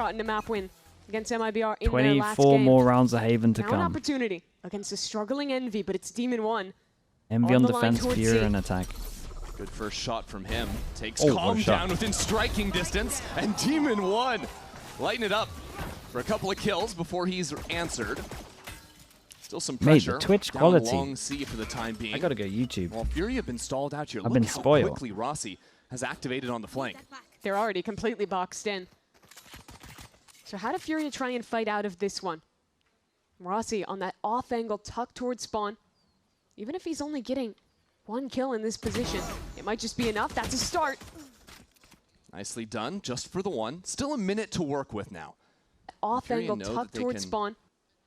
gotten a map win against MIBR in their last 24 game. more rounds of Haven to Now an come. opportunity against a struggling Envy, but it's Demon 1. Envy on on the line defense, towards Furia C. on attack. Good first shot from him. Takes Oh, Calm what a shot. down within striking distance, and Demon 1 lighten it up for a couple of kills before he's answered. Still some Mate, pressure. the Twitch down quality. Long C for the time being. I gotta go YouTube. Well, Furia have been stalled out here. I've Look been how spoiled. quickly Rossi has activated on the flank. They're already completely boxed in. So how do Furia try and fight out of this one? Rossi on that off angle, tucked towards spawn. Even if he's only getting 1 kill in this position, it might just be enough. That's a start. Nicely done, just for the one. Still a minute to work with now. Off Furia angle, know that tucked they towards can spawn.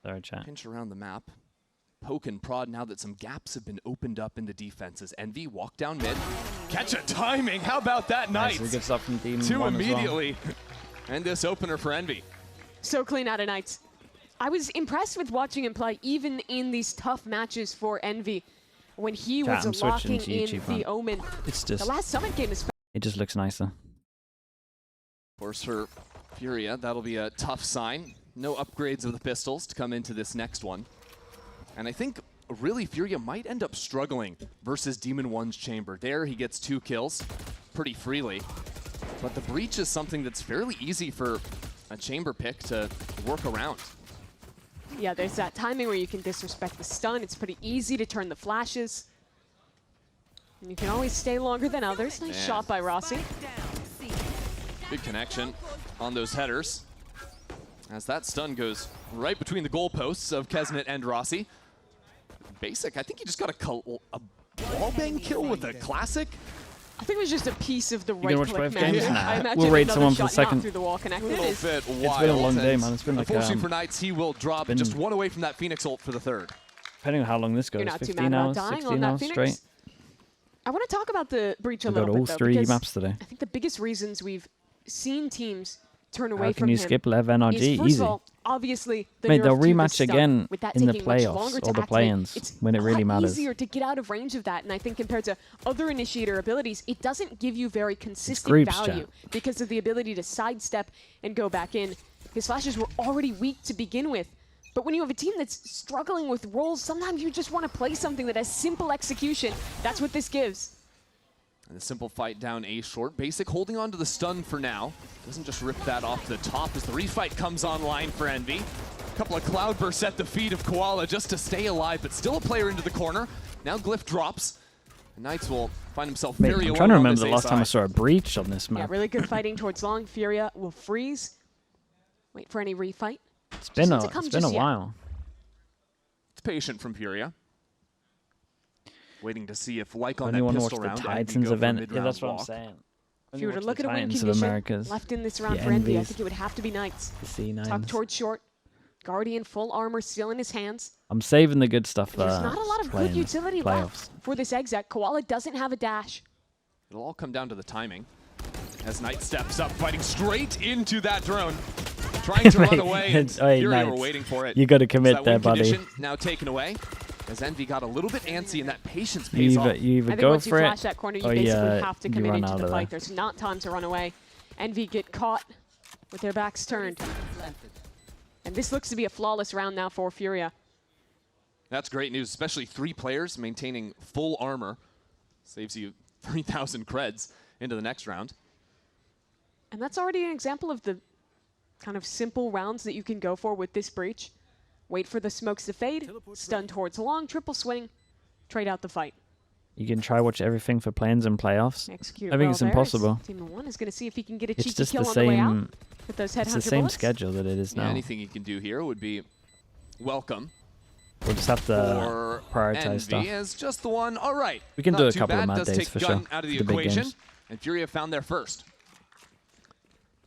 Sorry, chat. Pinch around the map. Poke and prod now that some gaps have been opened up in the defenses. Envy walk down mid. Catch a timing. How about that, Nice. Knights? Good stuff from Demon 2 1 as well. immediately. And this opener for Envy. So clean out of Knights. I was impressed with watching him play, even in these tough matches for Envy, when he Chat, I'm was switching locking to in YouTube, the man. Omen. It's The just, last Summit game is it just looks nicer. Of course, for Furia, that'll be a tough sign. No upgrades of the pistols to come into this next one. And I think, really, Furia might end up struggling versus Demon 1's chamber. There, he gets 2 kills pretty freely. But the breach is something that's fairly easy for a chamber pick to work around. Yeah, there's that timing where you can disrespect the stun. It's pretty easy to turn the flashes. And you can always stay longer than others. Nice Man. shot by Rossi. Big connection on those headers. As that stun goes right between the goalposts of Kesmet and Rossi. Basic, I think he just got a wall bang kill with a classic. I think it was just a piece of the gonna right watch click both man. games? I Nah. imagine We'll rate another someone for the shot not second. through the wall connected. A little is bit wild. It's been a long day, and man. It's been like, unfortunately for Knights, he will drop been- just 1 away from that Phoenix ult for the 3rd. Depending on how long this goes, You're not too 15 mad about hours, dying on 16 that hours Phoenix. straight. I want to talk about the breach a We got little all bit, though, 3 because maps today. I think the biggest reasons we've seen teams turn away How from can you him skip Lev NRG? is, first Easy. of all, obviously, the Mate, they'll nerf to the rematch stun, again with that in the taking much playoffs longer to or the activate. play-ins It's when it really a lot matters. easier to get out of range of that, and I think compared to other initiator abilities, it doesn't give you very consistent groups, value chat. because of the ability to sidestep and go back in. His flashes were already weak to begin with. But when you have a team that's struggling with roles, sometimes you just want to play something that has simple execution. That's what this gives. And the simple fight down A short. Basic holding on to the stun for now. Doesn't just rip that off the top as the refight comes online for Envy. A couple of cloud bursts at the feet of Koala just to stay alive, but still a player into the corner. Now Glyph drops. And Knights will find himself Mate, very I'm alone trying to on remember this the A last time I side. saw a breach on this Yeah, map. really good fighting towards long. Furia will freeze. Wait for any refight. It's been Doesn't a, come it's been a just yet. while. It's patient from Furia. Waiting to see if, like on Only that want to watch pistol the round, Envy Titans go for a event. Yeah, mid-round that's what I'm walk. saying. If you were to Only look watch at a the win Titans of condition Americas, left in this round the for Envy, I Envies, think it would have to be Knights. the C9s. Tucked towards short. Guardian full armor still in his hands. I'm saving the good stuff There's not a lot of good playing utility playoffs. left for this exec. Koala doesn't have a dash. It'll all come down to the timing. As Knight steps up, fighting straight into that drone. Trying to run Mate, away, and it's- hey, Furia were Knights, waiting for it. you gotta commit That there, win buddy. condition now taken away. As Envy got a little bit antsy, and that patience You pays either, off. you I either think go once you for flash it, that corner, you or basically have to you commit run into out the of fight. there. There's not time to run away. Envy get caught with their backs turned. And this looks to be a flawless round now for Furia. That's great news, especially 3 players maintaining full armor. Saves you 3,000 creds into the next round. And that's already an example of the kind of simple rounds that you can go for with this breach. Wait for the smokes to fade, stun towards long, triple swing, trade out the fight. You can try watch everything for plans and playoffs. Execute I think well it's there. impossible. Team 1 is going to see if he can get a It's cheeky just kill the on the way out same. with those It's the headhunter same bullets. schedule that it is Yeah, now. anything you can do here would be welcome. We'll just have to For prioritize Envy stuff. as just the one. All right. We can Not do a too couple of bad. mad Does days take for gun sure. out of the The big equation. games. And Furia found their first.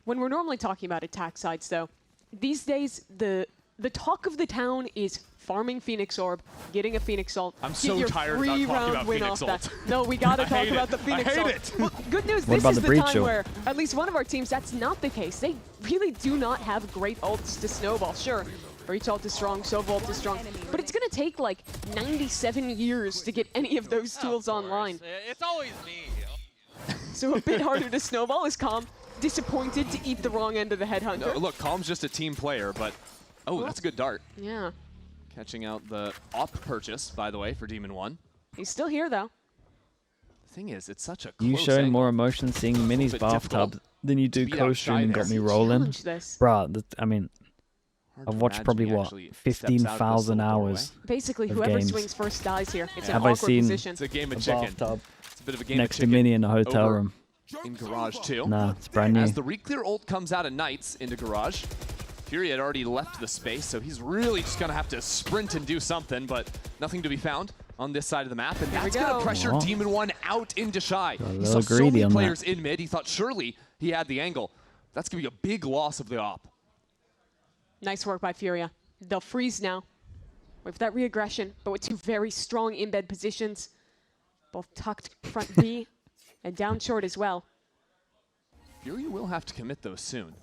When we're normally talking about attack sides, though, these days the talk of the town is farming Phoenix Orb, getting a Phoenix ult. I'm get so your tired about talking three-round about win Phoenix off that. ult. No, we gotta I talk hate about it. the Phoenix I hate ult. it. Well, good news, What this about is the the breach time ult? where at least one of our teams, that's not the case. They really do not have great ults to snowball. Sure, breach ult is strong, Sova ult is strong, but it's gonna take like 97 years to get any of those tools online. It's always me. So a bit harder to snowball is Calm. disappointed to eat the wrong end of the headhunter. No, look, Calm's just a team player, but oh, that's a good dart. Yeah. Catching out the op purchase, by the way, for Demon 1. He's still here, though. The thing is, it's such a close You showing angle. more emotion seeing Minnie's bit bathtub difficult than you to do beat out co-stream and got Shy me there. rolling. Challenge this. Bruh, I mean, Hard I've to watched imagine probably, he what, actually steps out of this 15,000 little doorway. hours Basically, of whoever games. swings first dies here. It's an Have I awkward seen- position. It's a game of a chicken. bathtub It's a bit of a game next of to chicken. Minnie in a hotel over room. in Garage 2. Nah, it's brand new. As the reclear ult comes out of Knights into Garage, Fury had already left the space, so he's really just going to have to sprint and do something, but nothing to be found on this side of the map, and Here we that's going go. to pressure Aw. Demon 1 out into Shy. Got a He little saw so greedy many on that. players in mid, he thought surely he had the angle. That's going to be a big loss of the op. Nice work by FURIA. They'll freeze now with that re-aggression, but with two very strong in-bed positions. Both tucked front B and down short as well. Fury will have to commit those soon.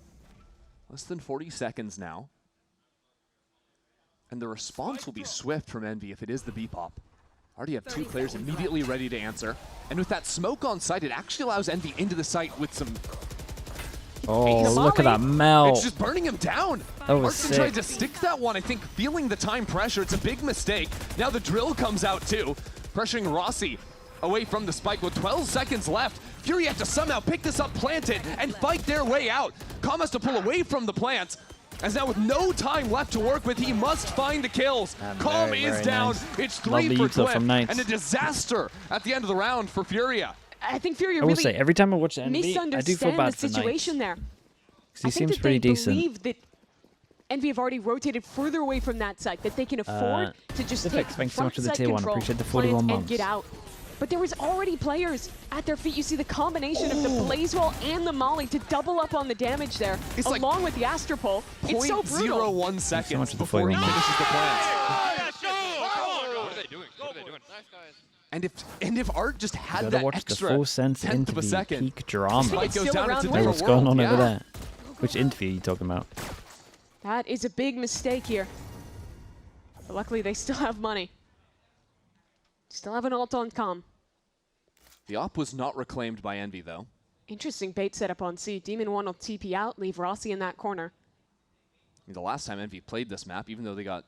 Less than 40 seconds now. And the response will be swift from Envy if it is the B-pop. Already have two players immediately ready to answer. And with that smoke on site, it actually allows Envy into the site with some... Oh, Ace. look at that melt. It's just burning him down. That was Marston tried sick. to stick that one, I think, feeling the time pressure. It's a big mistake. Now the drill comes out too, pressuring Rossi away from the spike with 12 seconds left. Fury have to somehow pick this up, plant it, and fight their way out. Calm has to pull away from the plant, as now with no time left to work with, he must find the kills. Calm very, is very down. nice. It's 3 Lovely for use up Cliff, from Knights. and a disaster at the end of the round for Furia. I think FURIA I will really say, every time I watch Envy, I do feel misunderstand bad the for situation Knights. there. 'Cause he I think seems that pretty they decent. believe that Envy have already rotated further away from that site, that they can afford to just take Thanks so front much for the side tier 1. control, Appreciate the plant, 41 and months. get out. But there was already players at their feet. You see the combination of the Blaze Wall and the Molly to double up on the damage there, It's like along with the Astropole. It's so brutal. 0.01 seconds much for the before he 41 finishes the plant. What are they doing? What are they doing? Nice guys. And if Art just had Gotta that watch the extra full sense tenth of a interview, second, peak drama. Spike It's goes still down around into one. Hey, different what's going on world. over Yeah. there? Which interview are you talking about? That is a big mistake here. But luckily, they still have money. Still have an ult on Calm. The op was not reclaimed by Envy, though. Interesting bait setup on C. Demon 1 will TP out, leave Rossi in that corner. I mean, the last time Envy played this map, even though they got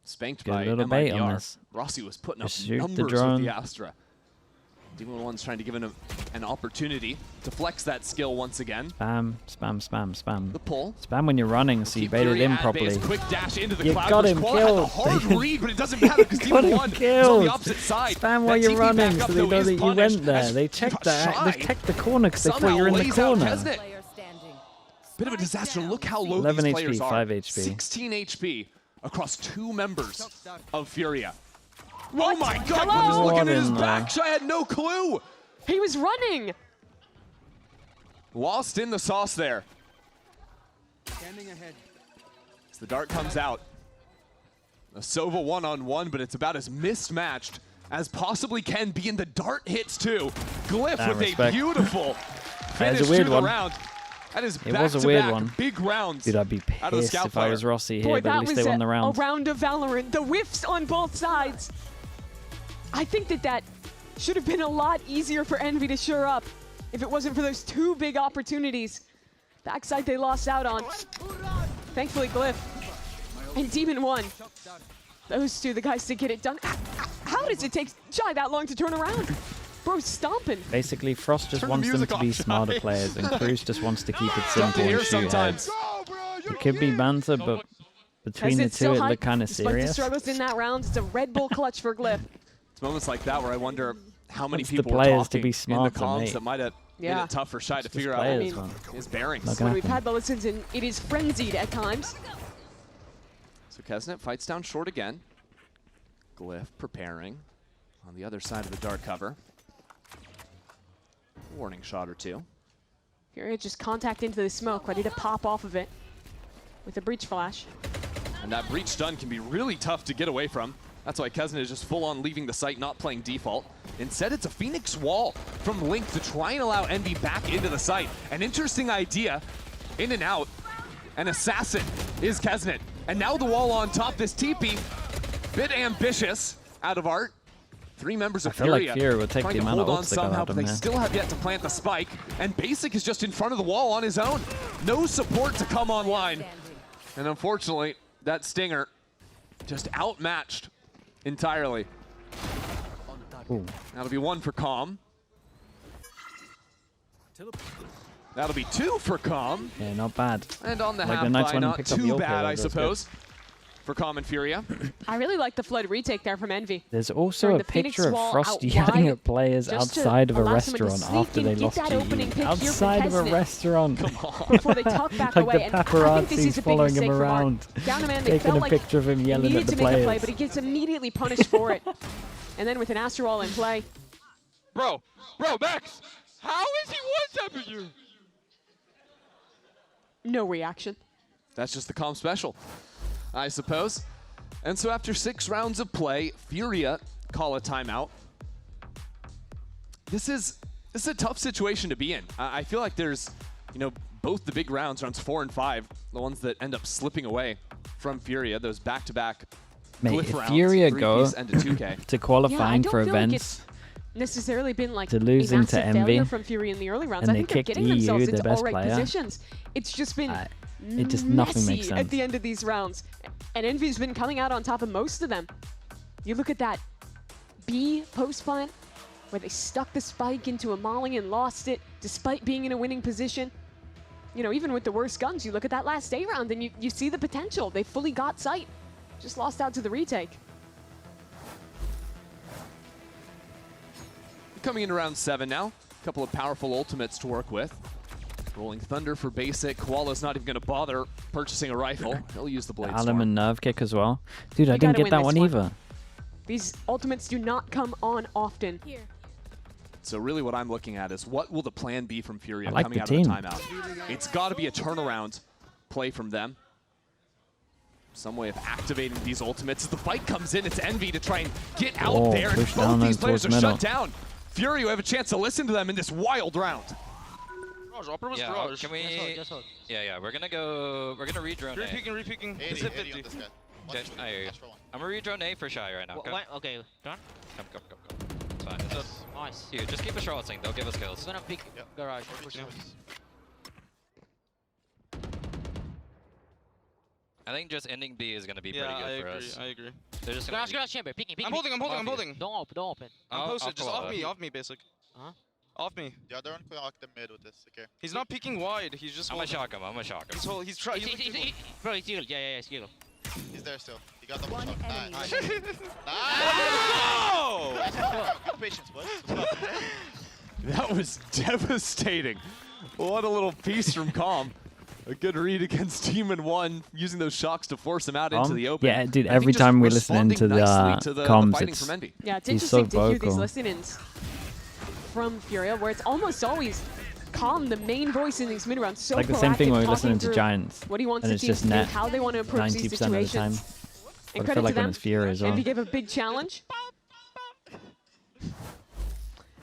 spanked Get a by little bait on MIBR, this. Rossi was putting up Just shoot the numbers with drone. the Astra. Demon 1's trying to give him an opportunity to flex that skill once again. Spam, spam, spam, spam. The pull. Spam when you're running, so you Keep baited Fury him at properly. base, quick dash into the You cloud. got burst. him Koala had a killed. hard read, but it doesn't matter because Got Demon him 1 is on killed. the opposite side. Spam while That you're TP running, backup, so they though, know is that you punished went there. as They checked that. Shy They checked the corner because they thought somehow you were in the lays out corner. Kesnet. Bit of a disaster. Look how low 11 these HP, players are. 5 HP. 16 HP across 2 members of Furia. What? Oh my god, Hello? he was looking What at his in back. I had no clue. He was running! Lost in the sauce there. Standing ahead. As the dart comes out. A Sova one-on-one, but it's about as mismatched as possibly can be, and the dart hits too. Glyph Ah, with a respect. beautiful That is finish a weird to the one. round. That is It was a weird one. big rounds. Dude, I'd be out of the pissed scout if I was player. Rossi here, Boy, but at that least was they won the a round. round of Valorant. The whiffs on both sides. I think that should have been a lot easier for Envy to shore up if it wasn't for those 2 big opportunities. Backside they lost out on. Thankfully, Glyph and Demon 1. Those 2, the guys to get it done. How does it take Shy that long to turn around? Bro's stomping. Basically, Frost just Turn the wants them music to be off, smarter Shy. players, and Cruz just wants to keep it Tough simple to hear and shoot sometimes. heads. It could be banter, but between the It's two, still it high, looked kind of despite the serious. struggles in that round. It's a Red Bull clutch for Glyph. It's moments like that where I wonder how many Wants the people were players to talking be in the smarter, comms mate. that might have made Yeah. it tough for Shy to figure out players, I mean, man. his bearings. Not So gonna When we've happen. had the listens, and it is frenzied at times. Kesnet fights down short again. Glyph preparing on the other side of the dart cover. Warning shot or 2. Furia just contact into the smoke, ready to pop off of it with a breach flash. And that breach stun can be really tough to get away from. That's why Kesnet is just full on leaving the site, not playing default. Instead, it's a Phoenix wall from Link to try and allow Envy back into the site. An interesting idea, in and out. An assassin is Kesnet. And now the wall on top, this TP, bit ambitious out of Art. Three members of I feel like Furia Furia will take trying the to amount of hold on ults that go somehow, out but of they there. still have yet to plant the spike. And Basic is just in front of the wall on his own. No support to come online. And unfortunately, that Stinger just outmatched entirely. Ooh. That'll be one for Calm. That'll be two for Calm. Yeah, not bad. And on the Like half the nice buy, one not picked up the too ult bad, player, I that's good. suppose, for Calm and Furia. I really like the Flood retake there from Envy. There's also Throwing a the Phoenix picture of wall Frost out yelling wide at players just to outside of a allow someone to restaurant sneak after in, they get lost that to opening you. pick here from Outside of a Kesnet. restaurant. Before they tuck back Like away. the And I think this is paparazzi's a big following mistake him from Art. around, Down a man, they taking felt a like picture of him he yelling needed at the to make a play, players. but he gets immediately punished for it. And then with an Astro Wall in play, Bro, Max, how is he one-tapping you? no reaction. That's just the Calm special, I suppose. And so after 6 rounds of play, Furia call a timeout. This is a tough situation to be in. I feel like there's, both the big rounds 4 and 5, the ones that end up slipping away from Furia, those back-to-back Mate, glyph if rounds, Furia 3-piece go and a 2K. to Yeah, I qualifying don't for feel like events, it's necessarily been like to a losing to massive Envy, failure from Fury in the early rounds. and I they think they're kicked getting EU, themselves their into best all right player. positions. It's just been it just nothing makes messy at sense. the end of these rounds. And Envy's been coming out on top of most of them. You look at that B post plant where they stuck the spike into a molly and lost it despite being in a winning position. Even with the worst guns, you look at that last A round and you see the potential. They fully got sight. Just lost out to the retake. Coming into round 7 now. A couple of powerful ultimates to work with. Rolling Thunder for basic. Koala's not even going to bother purchasing a rifle. He'll use the Blade Alum Storm. and Nerve Kick as well. Dude, I You didn't gotta get that win one this one. either. These ultimates do not come on often. So really what I'm looking at is what will the plan be from Furia I like coming the out team. of the timeout? It's got to be a turnaround play from them. Some way of activating these ultimates. As the fight comes in, it's Envy to try and get out Oh, there. And push both down these there players are towards middle. shut down. Furia have a chance to listen to them in this wild round. Yeah, can we? Yeah, we're gonna redrone A. Re-peeking. 80 on this guy. Okay, I hear you. I'm gonna redrone A for Shy right now. Come. Okay, done. Come. It's fine. It's just, Nice. dude, just keep a shorting. They'll give us kills. He's gonna pick Yep. garage. I think just ending B is gonna be pretty good for us. I agree. They're just gonna. Garage chamber. Picking. I'm holding. Don't open. I'm posted. Just follow off me, basic. Huh? Off me. The other one can lock the mid with this, okay? He's not peeking wide. He's just. I'm gonna holding. shock him. He's hold. He's trying. Bro, he's healed. Yeah, he's healed. He's there still. He got double shot. Nice. Let's Nice! Good patience, boys. That was devastating. What a little piece from Calm. A good read against Demon 1, using those shocks to force him out into the open. Yeah, dude, I think every just time we listen responding into the nicely to the comms, fighting it's from Envy. Yeah, it's He's so interesting to hear these vocal. listen-ins from Furia, where it's almost always Calm, the main voice in these mid-rounds. So like the same thing proactive, when we're talking listening to through Giants. what he wants and the it's team just to do, net how they want to approach these 90% of the time. situations. And But I credit feel like to when them, it's Furia as well. Envy gave a big challenge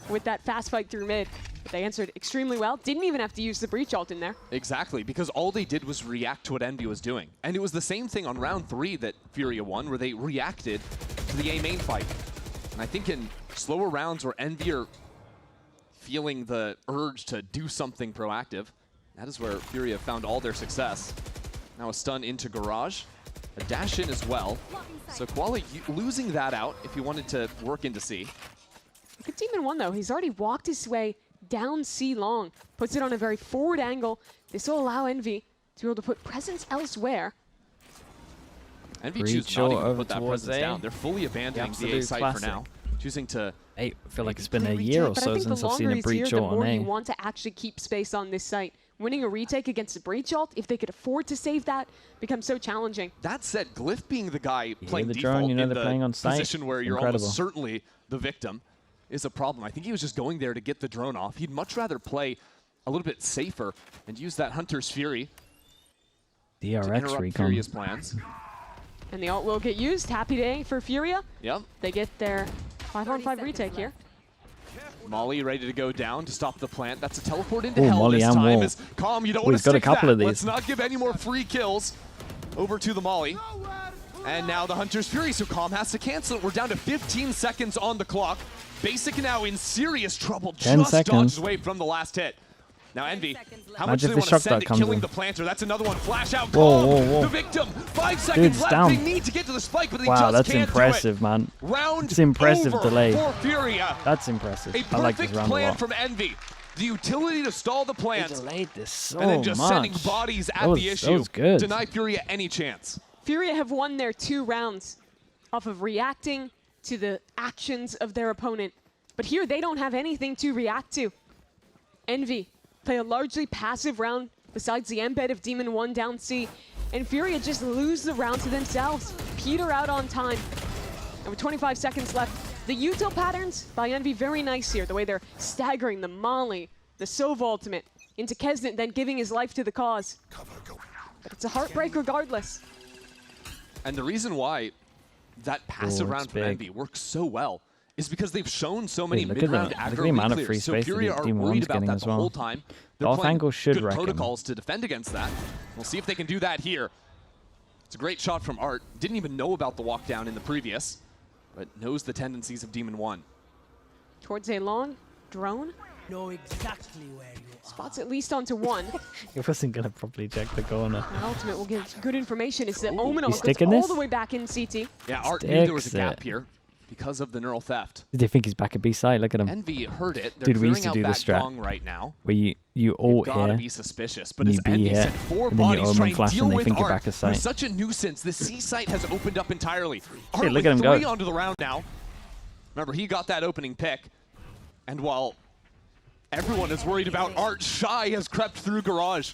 with that fast fight through mid. But they answered extremely well. Didn't even have to use the breach ult in there. Exactly, because all they did was react to what Envy was doing. And it was the same thing on round 3 that Furia won, where they reacted to the A main fight. And I think in slower rounds where Envy are feeling the urge to do something proactive, that is where Furia found all their success. Now a stun into Garage, a dash in as well. So Koala losing that out if he wanted to work into C. Look at Demon 1, though. He's already walked his way down C long. Puts it on a very forward angle. This will allow Envy to be able to put presence elsewhere. Envy Breach choose not even over to put that towards presence A. down. They're fully abandoning the A absolute site for classic. now. Choosing to Hey, I feel like it's been a Complete year or retake, but I so think since the I've seen longer a he's breach here, the ult on more you A. want to actually keep space on this site. Winning a retake against a breach ult, if they could afford to save that, becomes so challenging. That said, Glyph being the guy playing the default drone, you know, in they're the playing on site. position where you're Incredible. almost certainly the victim is a problem. I think he was just going there to get the drone off. He'd much rather play a little bit safer and use that Hunter's Fury to DRX interrupt recon. Furia's plans. And the ult will get used. Happy day for Furia. Yep. They get their 5-on-5 retake here. Molly ready to go down to stop the plant. That's a teleport into Ooh, hell Molly this and time. wall. As Calm, you don't Ooh, want to he's got a stick couple that. of these. Let's not give any more free kills over to the Molly. And now the Hunter's Fury, so Calm has to cancel it. We're down to 15 seconds on the clock. Basic now in serious trouble. 10 just seconds. dodged away from the last hit. Now Envy, how much do Imagine they if want the to shock send dart it, comes killing in. the planter? That's another one. Flash out. Whoa, Calm, whoa, whoa. the victim. 5 seconds Dude's left. down. They need to get to the spike, but they Wow, just that's can't impressive, do it. man. Round It's impressive over delay. for Furia. That's impressive. A I like this perfect round a plan lot. from Envy. The utility to stall the They plans. delayed this so And then just much. sending bodies at That was- the that issue. was good. Deny Furia any chance. Furia have won their 2 rounds off of reacting to the actions of their opponent. But here they don't have anything to react to. Envy play a largely passive round besides the embed of Demon 1 down C. And Furia just lose the round to themselves. Peter out on time. And with 25 seconds left, the util patterns by Envy very nice here. The way they're staggering the Molly, the Sova ultimate, into Kesnet, then giving his life to the cause. But it's a heartbreak regardless. And the reason why that passive Ooh, round it's from big. Envy works so well is because they've shown so many Dude, look at mid-round the- look at aggro the amount of re-clears. free So space that Furia are Demon worried 1's about getting that as the well. whole time. They're off playing angle should good wreck him. protocols to defend against that. We'll see if they can do that here. It's a great shot from Art. Didn't even know about the walk down in the previous, but knows the tendencies of Demon 1. Towards a long drone. Know exactly where you are. Spots at least onto 1. He wasn't going to properly check the corner. That ultimate will give good information. Is that Ooh. Omen He's goes sticking all this? the way back in CT. Yeah, Art knew there was a Sticks gap it. here because of the neural theft. Did they think he's back at B side? Look at him. Envy heard it. They're Dude, we clearing used to out do that this strat. gong right now. Where you ult Gotta here, be suspicious. But and as you B Envy here, sent 4 and then you bodies Omen trying to flash deal and they with think you're Art, back of who's sight. such a nuisance, the C site has opened up entirely. Art look with at him go. 3 onto the round now. Remember, he got that opening pick. And while everyone is worried about Art, Shy has crept through Garage.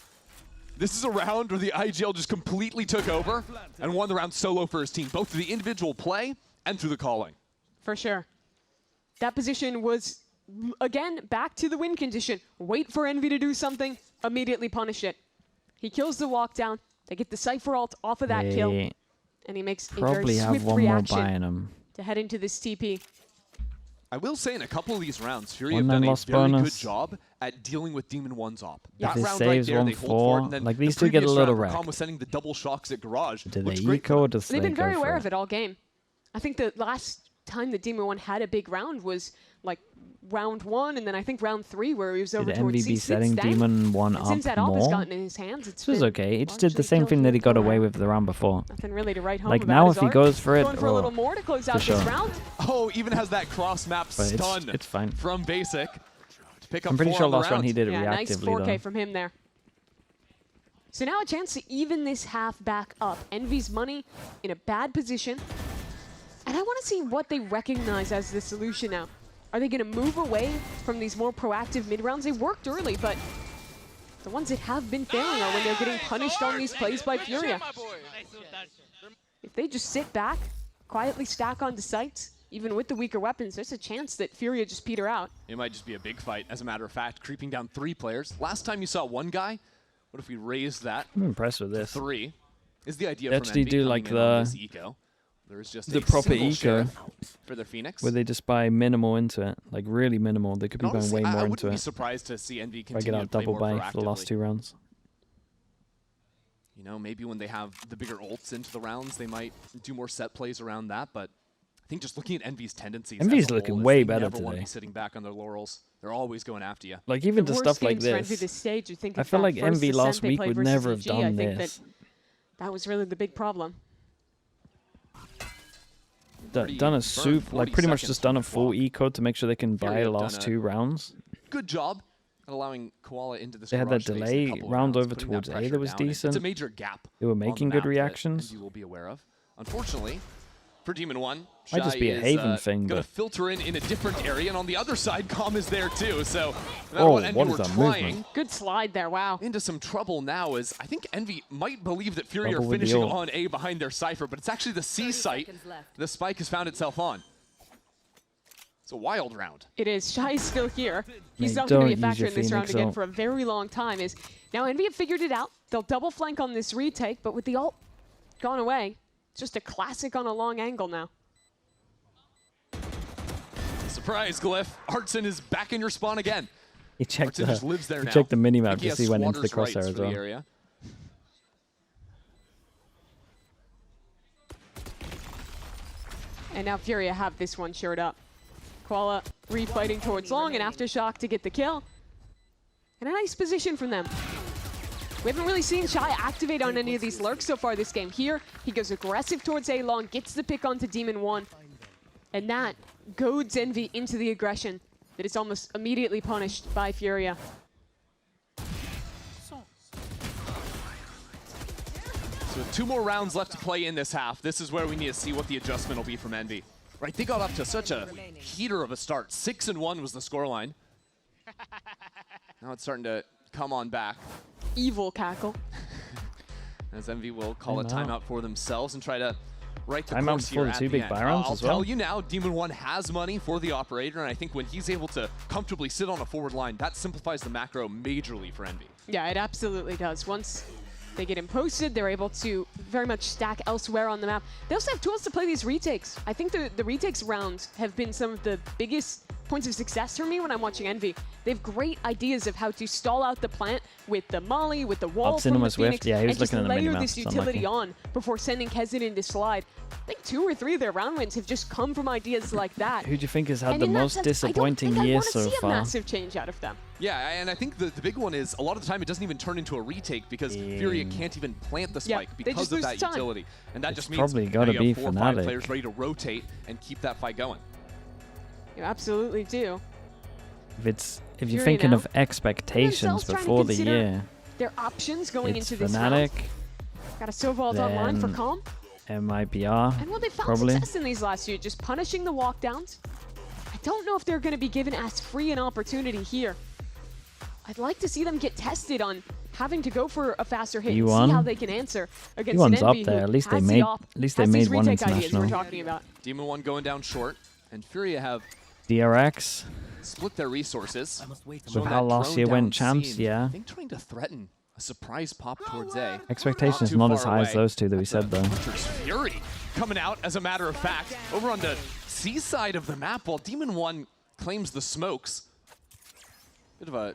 This is a round where the IGL just completely took over and won the round solo for his team, both through the individual play and through the calling. For sure. That position was, again, back to the win condition. Wait for Envy to do something, immediately punish it. He kills the walk down. They get the Cypher ult off of that kill. They And he makes a probably very have swift one more reaction buy in him. to head into this TP. I will say in a couple of these rounds, Fury One have done a lost very good bonus. job at dealing with Demon 1's op. Yeah. That If it round saves right there, they hold for it, 1-4, and then like, the these two get a previous little round, wrecked. Calm was sending the double shocks at Garage. Do they Looks great for eco or them. does They've they been go very for aware it? of it all game. I think the last time the Demon 1 had a big round was like round 1, and then I think round 3 where he was over Did towards Envy C. be Since setting then, Demon 1 and since up that op has more? gotten in his hands, it's This was been okay. He just did the largely same kill thing that he got kill away kill. with the round before. Nothing really to write home Like, about now his if he Art. goes for it, Going for a little oh, more to close for out sure. this round. Oh, even has that cross map But stun it's fine. from Basic to pick up I'm pretty 4 sure on the last round he did it Yeah, nice reactively 4K though. from him there. So now a chance to even this half back up. Envy's money in a bad position. And I want to see what they recognize as the solution now. Are they going to move away from these more proactive mid-rounds? They worked early, but the ones that have been failing are when they're getting punished on these plays by Furia. If they just sit back, quietly stack onto sites, even with the weaker weapons, there's a chance that Furia just peter out. It might just be a big fight, as a matter of fact, creeping down 3 players. Last time you saw 1 guy, what if we raised that I'm impressed with to this. 3? Is the idea They from actually Envy do coming like in on the- this eco. There's just the a proper single eco. sheriff for their Phoenix. Where they just buy minimal into it, like really minimal. They could be And going honestly, way I more wouldn't into be it. surprised to see Envy If I continue get to out play double more buy for the last proactively. 2 rounds. You know, maybe when they have the bigger ults into the rounds, they might do more set plays around that, but I think just looking at Envy's tendencies as Envy's a looking whole is way they better never want to today. be sitting back on their laurels. They're always going after you. Like even The to worst stuff like games for Envy this. this stage, you think I of feel that like first Envy Ascent last they week played would versus never have EG. done I think this. that was really the big problem. Done a soup, like 40 pretty much seconds just done a from the full clock. eco to make sure they can buy Furia the have last done 2 rounds. Good job at allowing Koala into this They had garage that space in a delay couple of round rounds, over putting towards that A pressure that was down, and decent. It's a major gap. They were on the making map good that reactions. Envy will be aware of. Unfortunately, for Demon 1, Might just Shy be a is, Haven thing, gonna but- filter in a different area, and on the other side, Calm is there too. So, no matter Oh, what Envy what is were that trying, movement? Good slide there, wow. into some trouble now is I think Envy might believe that Fury are Trouble with the finishing ult. on A behind their Cypher, but it's actually the C site the spike has found itself on. It's a wild round. It is. Shy is still here. He's Mate, not going to be a don't use factor your in this round Phoenix again ult. for a very long time. Now Envy have figured it out. They'll double flank on this retake, but with the ult gone away, it's just a classic on a long angle now. Surprise, Glyph. Artson is back in your spawn again. He checked Artson just lives there he now. checked the minimap I think he to has see when into the squatter's rights crosshair as for the well. area. And now FURIA have this one shored up. Koala refighting towards long and Aftershock to get the kill. And a nice position from them. We haven't really seen Shy activate on any of these lurks so far this game. Here, he goes aggressive towards A long, gets the pick onto Demon 1. And that goads Envy into the aggression that is almost immediately punished by FURIA. So with 2 more rounds left to play in this half, this is where we need to see what the adjustment will be from Envy. Right, they got up to such a heater of a start. 6-1 was the scoreline. Now it's starting to come on back. Evil cackle. As Envy will call a timeout for themselves and try to right the Timeout course here before the at 2 the big end. buy rounds I'll as well. tell you now, Demon 1 has money for the operator, and I think when he's able to comfortably sit on a forward line, that simplifies the macro majorly for Envy. Yeah, it absolutely does. Once they get him posted, they're able to very much stack elsewhere on the map. They also have tools to play these retakes. I think the retakes rounds have been some of the biggest points of success for me when I'm watching Envy. They have great ideas of how to stall out the plant with the molly, with the wall from the Phoenix, yeah, he was and just looking at the layer minimap, this it's utility unlucky. on before sending Kezin into slide. I think 2 or 3 of their round wins have just come from ideas like that. Who do you think has had And the in that most sense, disappointing I don't think year I so want to see far? a massive change out of them. Yeah, and I think the big one is a lot of the time it doesn't even turn into a retake because FURIA can't even plant the spike because of that utility. And that It's just means probably now gotta you be have 4 or 5 Fnatic. players ready to rotate and keep that fight going. You absolutely do. If you're FURIA thinking now. of expectations Themselves trying to before the consider year, their options going it's into this round. Fnatic, Got a Sovald online for then Calm. MIBR, And well, they found probably. success in these last few, just punishing the walkdowns. I don't know if they're going to be given as free an opportunity here. I'd like to see them get tested on having to go for a faster hit and see E1. how they can answer against E1's an up Envy there. who At least they has the made- op, at least they has these made one retake ideas we're international. talking about. Demon 1 going down short, and FURIA have DRX. split their resources. I must wait With Shown how that last drone year went down champs, scene, yeah. I think trying to threaten a surprise pop towards A. Expectations too not as far high as away. those two that we That's said a though. Hunter's Fury coming out, as a matter of fact, over on the C side of the map while Demon 1 claims the smokes. Bit of a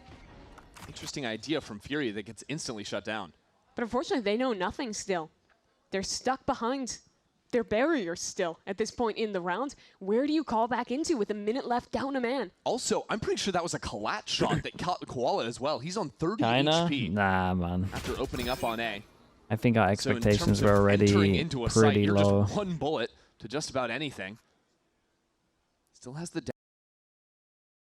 interesting idea from FURIA that gets instantly shut down. But unfortunately, they know nothing still. They're stuck behind their barriers still at this point in the round. Where do you call back into with a minute left down a man? Also, I'm pretty sure that was a collat shot that caught Koala as well. He's on 30 Kinda? HP Nah, man. after opening up on A. I think our So in expectations terms were of entering already into a site, pretty you're low. just 1 bullet to just about anything. Still has the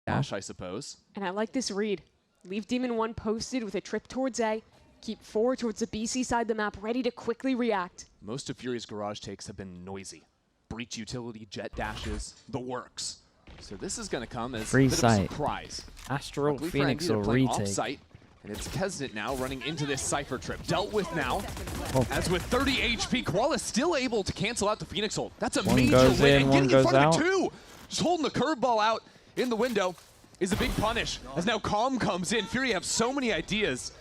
dash, I suppose. And I like this read. Leave Demon 1 posted with a trip towards A. Keep 4 towards the BC side of the map, ready to quickly react. Most of FURIA's garage takes have been noisy. Breach utility, jet dashes, the works. So this is going to come as Free a bit sight. of a surprise. Astral, Luckily for Phoenix, Envy, they're or playing retake. off-site, and it's Kesnet now running into this Cypher trip. Dealt with now, Oh. as with 30 HP, Koala still able to cancel out the Phoenix ult. That's a One major goes win, in, and one getting in goes front of it out. too. Just holding the curveball out in the window is a big punish, as now Calm comes in. FURIA have so many ideas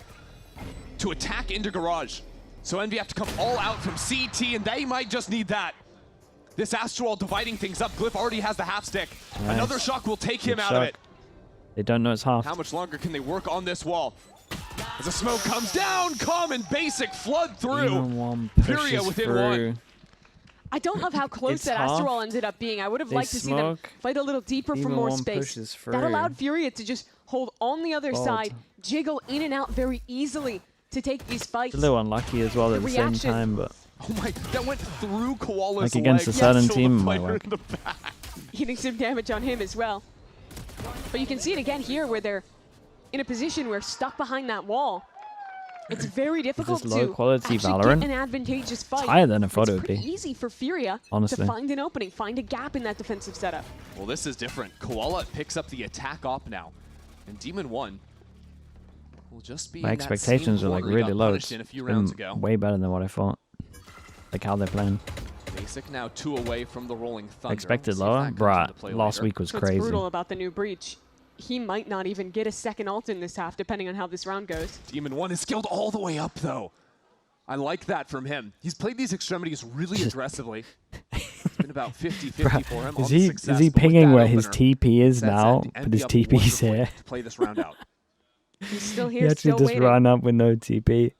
to attack into garage. So Envy have to come all out from CT, and they might just need that. This Astral dividing things up. Glyph already has the half stick. Nice. Another shock will take him Good out of shock. it. They don't know it's half. How much longer can they work on this wall? As the smoke comes down, Calm and Basic flood through. Even one FURIA pushes within through. one. I don't love how close It's that half. Astral ended up being. I would have They liked to see them smoke. fight a little deeper for Even more one space. pushes That through. allowed FURIA to just hold on the other Bold. side, jiggle in and out very easily to take these fights. It's a little unlucky as well at the same reaction. time, but Oh my, that went through Koala's Like against leg. a certain Still team, the might player work. in the back. Hitting some damage on him as well. But you can see it again here where they're in a position where stuck behind that wall. It's very difficult to low quality actually Valorant? get an advantageous fight. higher than I thought It's it would pretty be. easy for FURIA to Honestly. find an opening, find a gap in that defensive setup. Well, this is different. Koala picks up the attack op now. And Demon 1 will just be my in that expectations same are like corner he really got low. punished It's in a few been rounds ago. way better than what I thought. Like how they're playing. Basic now 2 away from the Rolling Thunder. I expected We'll see if lower. that comes into Bruh, play last later. week was So what's crazy. brutal about the new breach, he might not even get a second ult in this half, depending on how this round goes. Demon 1 is skilled all the way up, though. I like that from him. He's played these extremities really aggressively. It's been about 50-50 for him. Is on he success, is he but with pinging that where his opener, TP is sets now? Envy But his up TP's wonderfully here. to play this round out. He's still He here, actually still just waiting. ran up with no TP.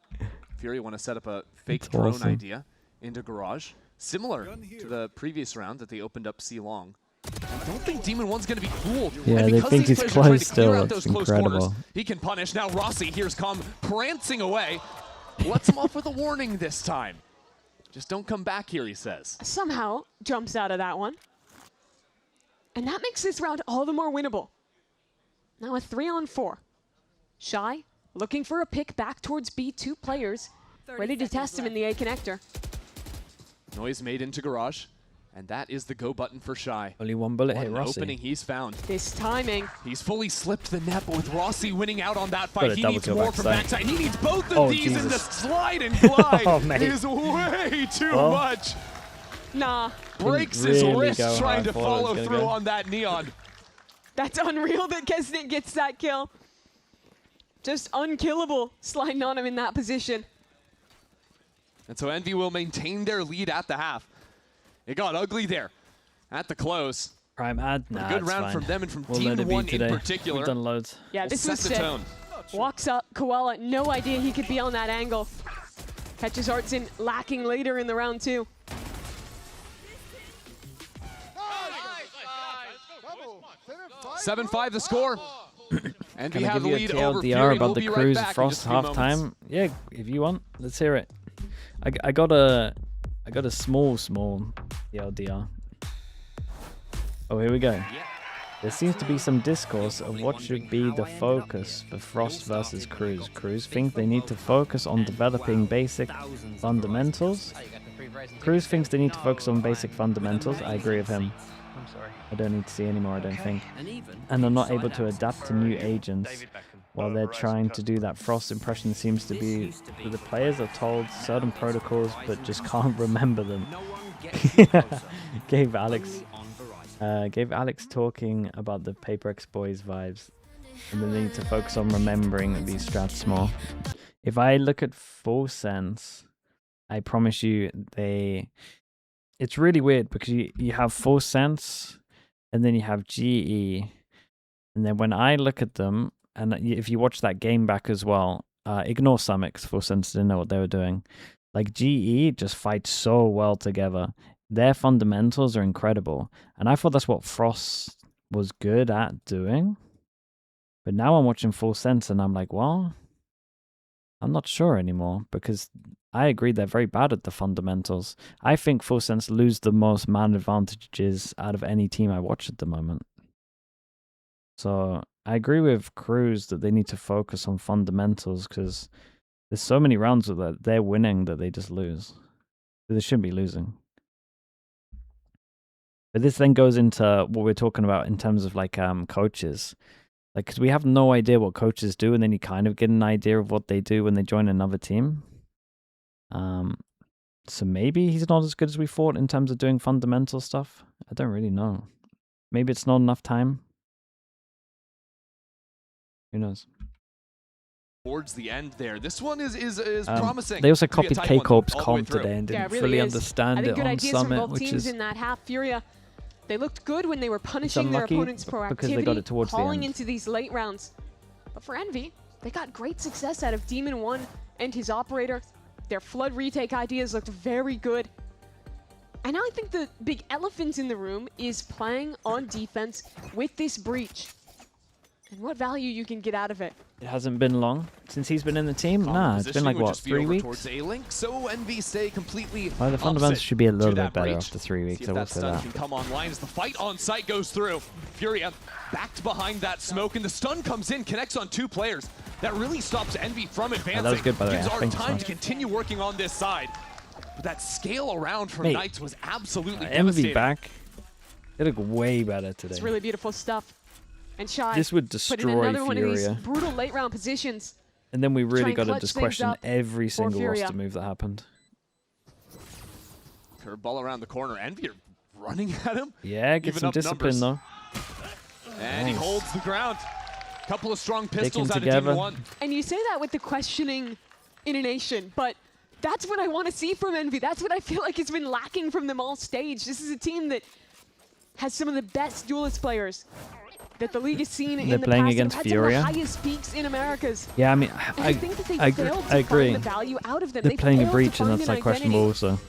FURIA want to set up a fake That's drone awesome. idea into garage. Similar to the previous round that they opened up C long. I don't think Demon 1's going to be fooled. Yeah, and they because think these he's players are trying close to still. clear out It's those close corners, incredible. he can punish. Now Rossi, here's come prancing away. Lets him off with a warning this time. Just don't come back here, he says. Somehow jumps out of that one. And that makes this round all the more winnable. Now a 3-on-4. Shy, looking for a pick back towards B, 2 players, ready to test him in the A connector. Noise made into garage, and that is the go button for Shy. Only one bullet What hit an Rossi. opening he's found. This timing. He's fully slipped the net, but with Rossi winning out on that Got fight, a he double needs kill more from backside. backside. He needs both of Oh, these, and the Jesus. slide and glide Oh, mate. is way too Well, much. Nah, Breaks Didn't his really wrist go trying hard to for it. follow It's gonna through go. on that neon. that's unreal that Kesnick gets that kill. Just unkillable, sliding on him in that position. And so Envy will maintain their lead at the half. It got ugly there at the close. Prime ad? But Nah, a good it's round fine. from them and from We'll Team let it be 1 in today. particular. We've done loads. Yeah, Will this set was the sick. tone. Walks up, Koala, no idea he could be on that angle. Catches Artson lacking later in the round 2. 7-5 the score. And we Can I have give the you a lead over TLDR Fury. about We'll the be right Cruise back in Frost just a few moments. halftime? Yeah, if you want, let's hear it. I got a small TLDR. Oh, here we go. There seems to be some discourse of what should be the focus for Frost versus Cruise. Cruise think they need to focus on developing basic fundamentals. Cruise thinks they need to focus on basic fundamentals. I agree with him. I don't need to see any more, I don't think. And are not able to adapt to new agents while they're trying to do that. Frost's impression seems to be that the players are told certain protocols but just can't remember them. Gave Alex talking about the Paper X Boys vibes and the need to focus on remembering these strats more. If I look at Full Sense, I promise you it's really weird because you have Full Sense and then you have GE, and then when I look at them, and if you watch that game back as well, ignore Summit because Full Sense didn't know what they were doing. Like GE just fights so well together. Their fundamentals are incredible, and I thought that's what Frost was good at doing. But now I'm watching Full Sense and I'm like, well, I'm not sure anymore because I agree they're very bad at the fundamentals. I think Full Sense lose the most man advantages out of any team I watch at the moment. So I agree with Cruz that they need to focus on fundamentals because there's so many rounds that they're winning that they just lose. They shouldn't be losing. But this then goes into what we're talking about in terms of like coaches. Like, because we have no idea what coaches do, and then you kind of get an idea of what they do when they join another team. So maybe he's not as good as we thought in terms of doing fundamental stuff. I don't really know. Maybe it's not enough time. Who knows? Towards the end there. This one is promising. They also to be a copied tight one K-Corp's all the way comp through. today and Yeah, didn't it really fully is. understand I think it good on ideas from Summit, both which teams is in that half. Furia, they looked good when they were punishing their unlucky opponent's because they got proactivity, it towards the calling end. into these late rounds. But for Envy, they got great success out of Demon 1 and his operator. Their flood retake ideas looked very good. And now I think the big elephant in the room is playing on defense with this breach. And what value you can get out of it. It hasn't been long since he's been in the team. Common Nah, it's been positioning like, would what, just be 3 over weeks? towards A-Link, so Envy stay completely Well, the fundamentals opposite should be a to little that bit better breach. after 3 weeks, See if I will that say stun that. can come online as the fight on site goes through. Furia backed behind that smoke, and the stun comes in, connects on 2 players. That really stops Envy from advancing. that was good, by the way. Gives Art Thanks, time man. to continue working on this side. But that scale around from Mate, Knights was absolutely Envy devastating. back. They look way better today. It's really beautiful stuff. And Shy This would put in destroy another one of these Furia. brutal late round positions. And then we try really and got to clutch just things question up every for single Furia. roster move that happened. Curveball around the corner. Envy are running at him. Yeah, get Even some up discipline numbers. though. And he Nice. holds the ground. Couple of strong pistols out of together. Demon 1. And you say that with the questioning intonation, but that's what I want to see from Envy. That's what I feel like has been lacking from them all stage. This is a team that has some of the best duelist players that the league has seen in They're the playing past. against They've had some Furia. of the highest peaks in Americas. Yeah, I mean, And I think that they I failed to agree. find the value out of them. They're They playing a failed to breach, and find that's an like questionable identity. also.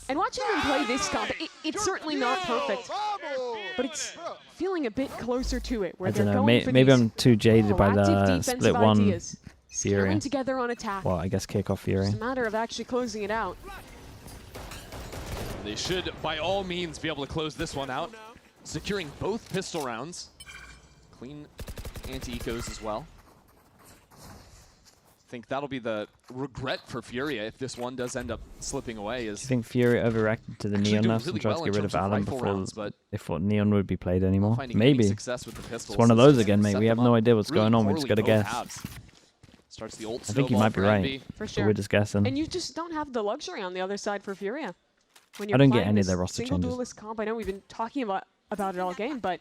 And watching them play this comp, it's certainly not perfect, but it's feeling a bit closer to it, where I they're don't know. going for Maybe these I'm too jaded by proactive the defensive split one ideas, Fury. scaling together on attack. Well, I guess kick off Fury. It's a matter of actually closing it out. They should, by all means, be able to close this one out, securing both pistol rounds. Clean anti-ecos as well. I think that'll be the regret for Furia if this one does end up slipping away. Do you think Fury overreacted to the Neon nerfs and tried to get rid of Alan before they thought Neon would be played anymore? Maybe. It's one of those again, mate. We have no idea what's going on. We just got to guess. Starts the old I think you might be right. For sure. But we're just guessing. And you just don't have the luxury on the other side for Furia. When I don't get playing any of this their roster single changes. duelist comp, I know we've been talking about it all game, but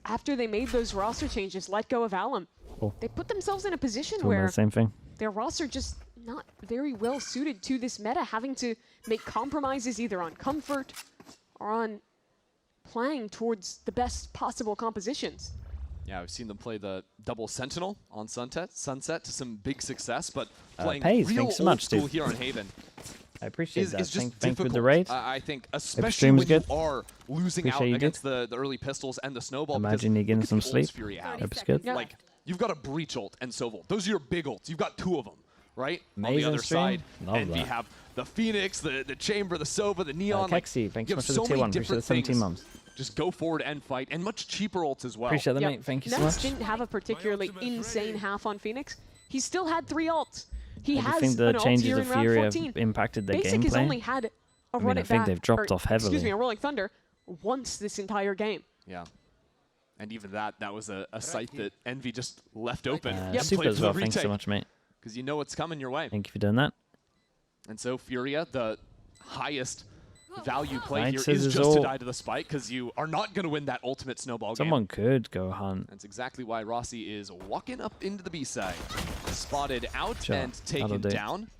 after they made those roster changes, let go of Alum, Cool. they put themselves in a position Talking about where the same thing. their roster just not very well suited to this meta, having to make compromises either on comfort or on playing towards the best possible compositions. Yeah, we've seen them play the double Sentinel on Sunset to some big success, but playing Pays, real thanks so old much, school dude. here on Haven I appreciate is that. just Thanks difficult. with the raid. I think, especially stream was when you good. are losing Appreciate you out against the early pistols and the snowball. Imagine you getting because some look at the ults sleep. Fury have. Hope it's good. Yeah. Like, you've got a breach ult and Sovol. Those are your big ults. You've got two of them, right? On the Amazing other stream. side, Love Envy that. have the Phoenix, the Chamber, the Sova, the Neon. Kexi, thanks you so much have for the so tier many 1. Appreciate the different 17 things. months. Just go forward and fight, and much cheaper ults as well. Appreciate that, Yep. mate. Thank you so Nex much. didn't have a particularly insane half on Phoenix. He still had 3 ults. He I has think the an ult changes here of in round Fury 14. have impacted their Basic has gameplay. only had a mean, run I it think back, they've dropped or, off heavily. Excuse me, a Rolling Thunder once this entire game. Yeah. And even that was a site that Envy just left open. Super as well. Thanks so much, mate. Because you know what's coming your way. Thank you for doing that. And so Furia, the highest value play Right, here so is there's just to all- die to the spike, because you are not going to win that ultimate snowball Someone game. could go hunt. That's exactly why Rossi is walking up into the B side. Spotted out Sure, and that'll taken do. down.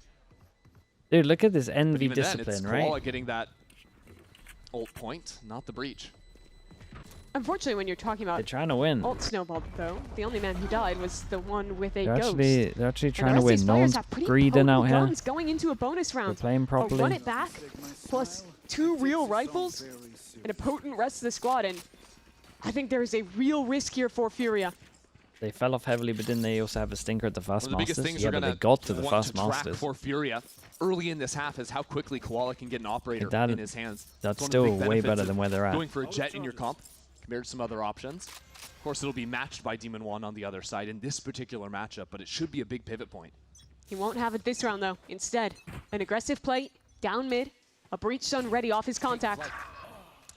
Dude, look at this But Envy even then, discipline, it's right? Koala getting that ult point, not the breach. Unfortunately, when you're talking They're about trying to win. ult snowball, though, the only man who died was the one with a They're ghost. actually And the trying to rest of win. these No players one's have pretty greeding out potent here. guns going into a bonus They're round. playing A properly. run it back, plus 2 real rifles, and a potent rest of the squad. And I think there is a real risk here for Furia. They fell off heavily, but didn't they also have a stinker at the Fast One of the biggest Masters? things Yeah, you're but going they got to the want Fast to track Masters. for Furia early in this half is how quickly Koala can get an operator That- in his hands. That's It's one of the still big way benefits better of than where they're at. Going for a Jet in your comp compared to some other options. Of course, it'll be matched by Demon 1 on the other side in this particular matchup, but it should be a big pivot point. He won't have it this round, though. Instead, an aggressive play, down mid, a breach stun ready off his contact.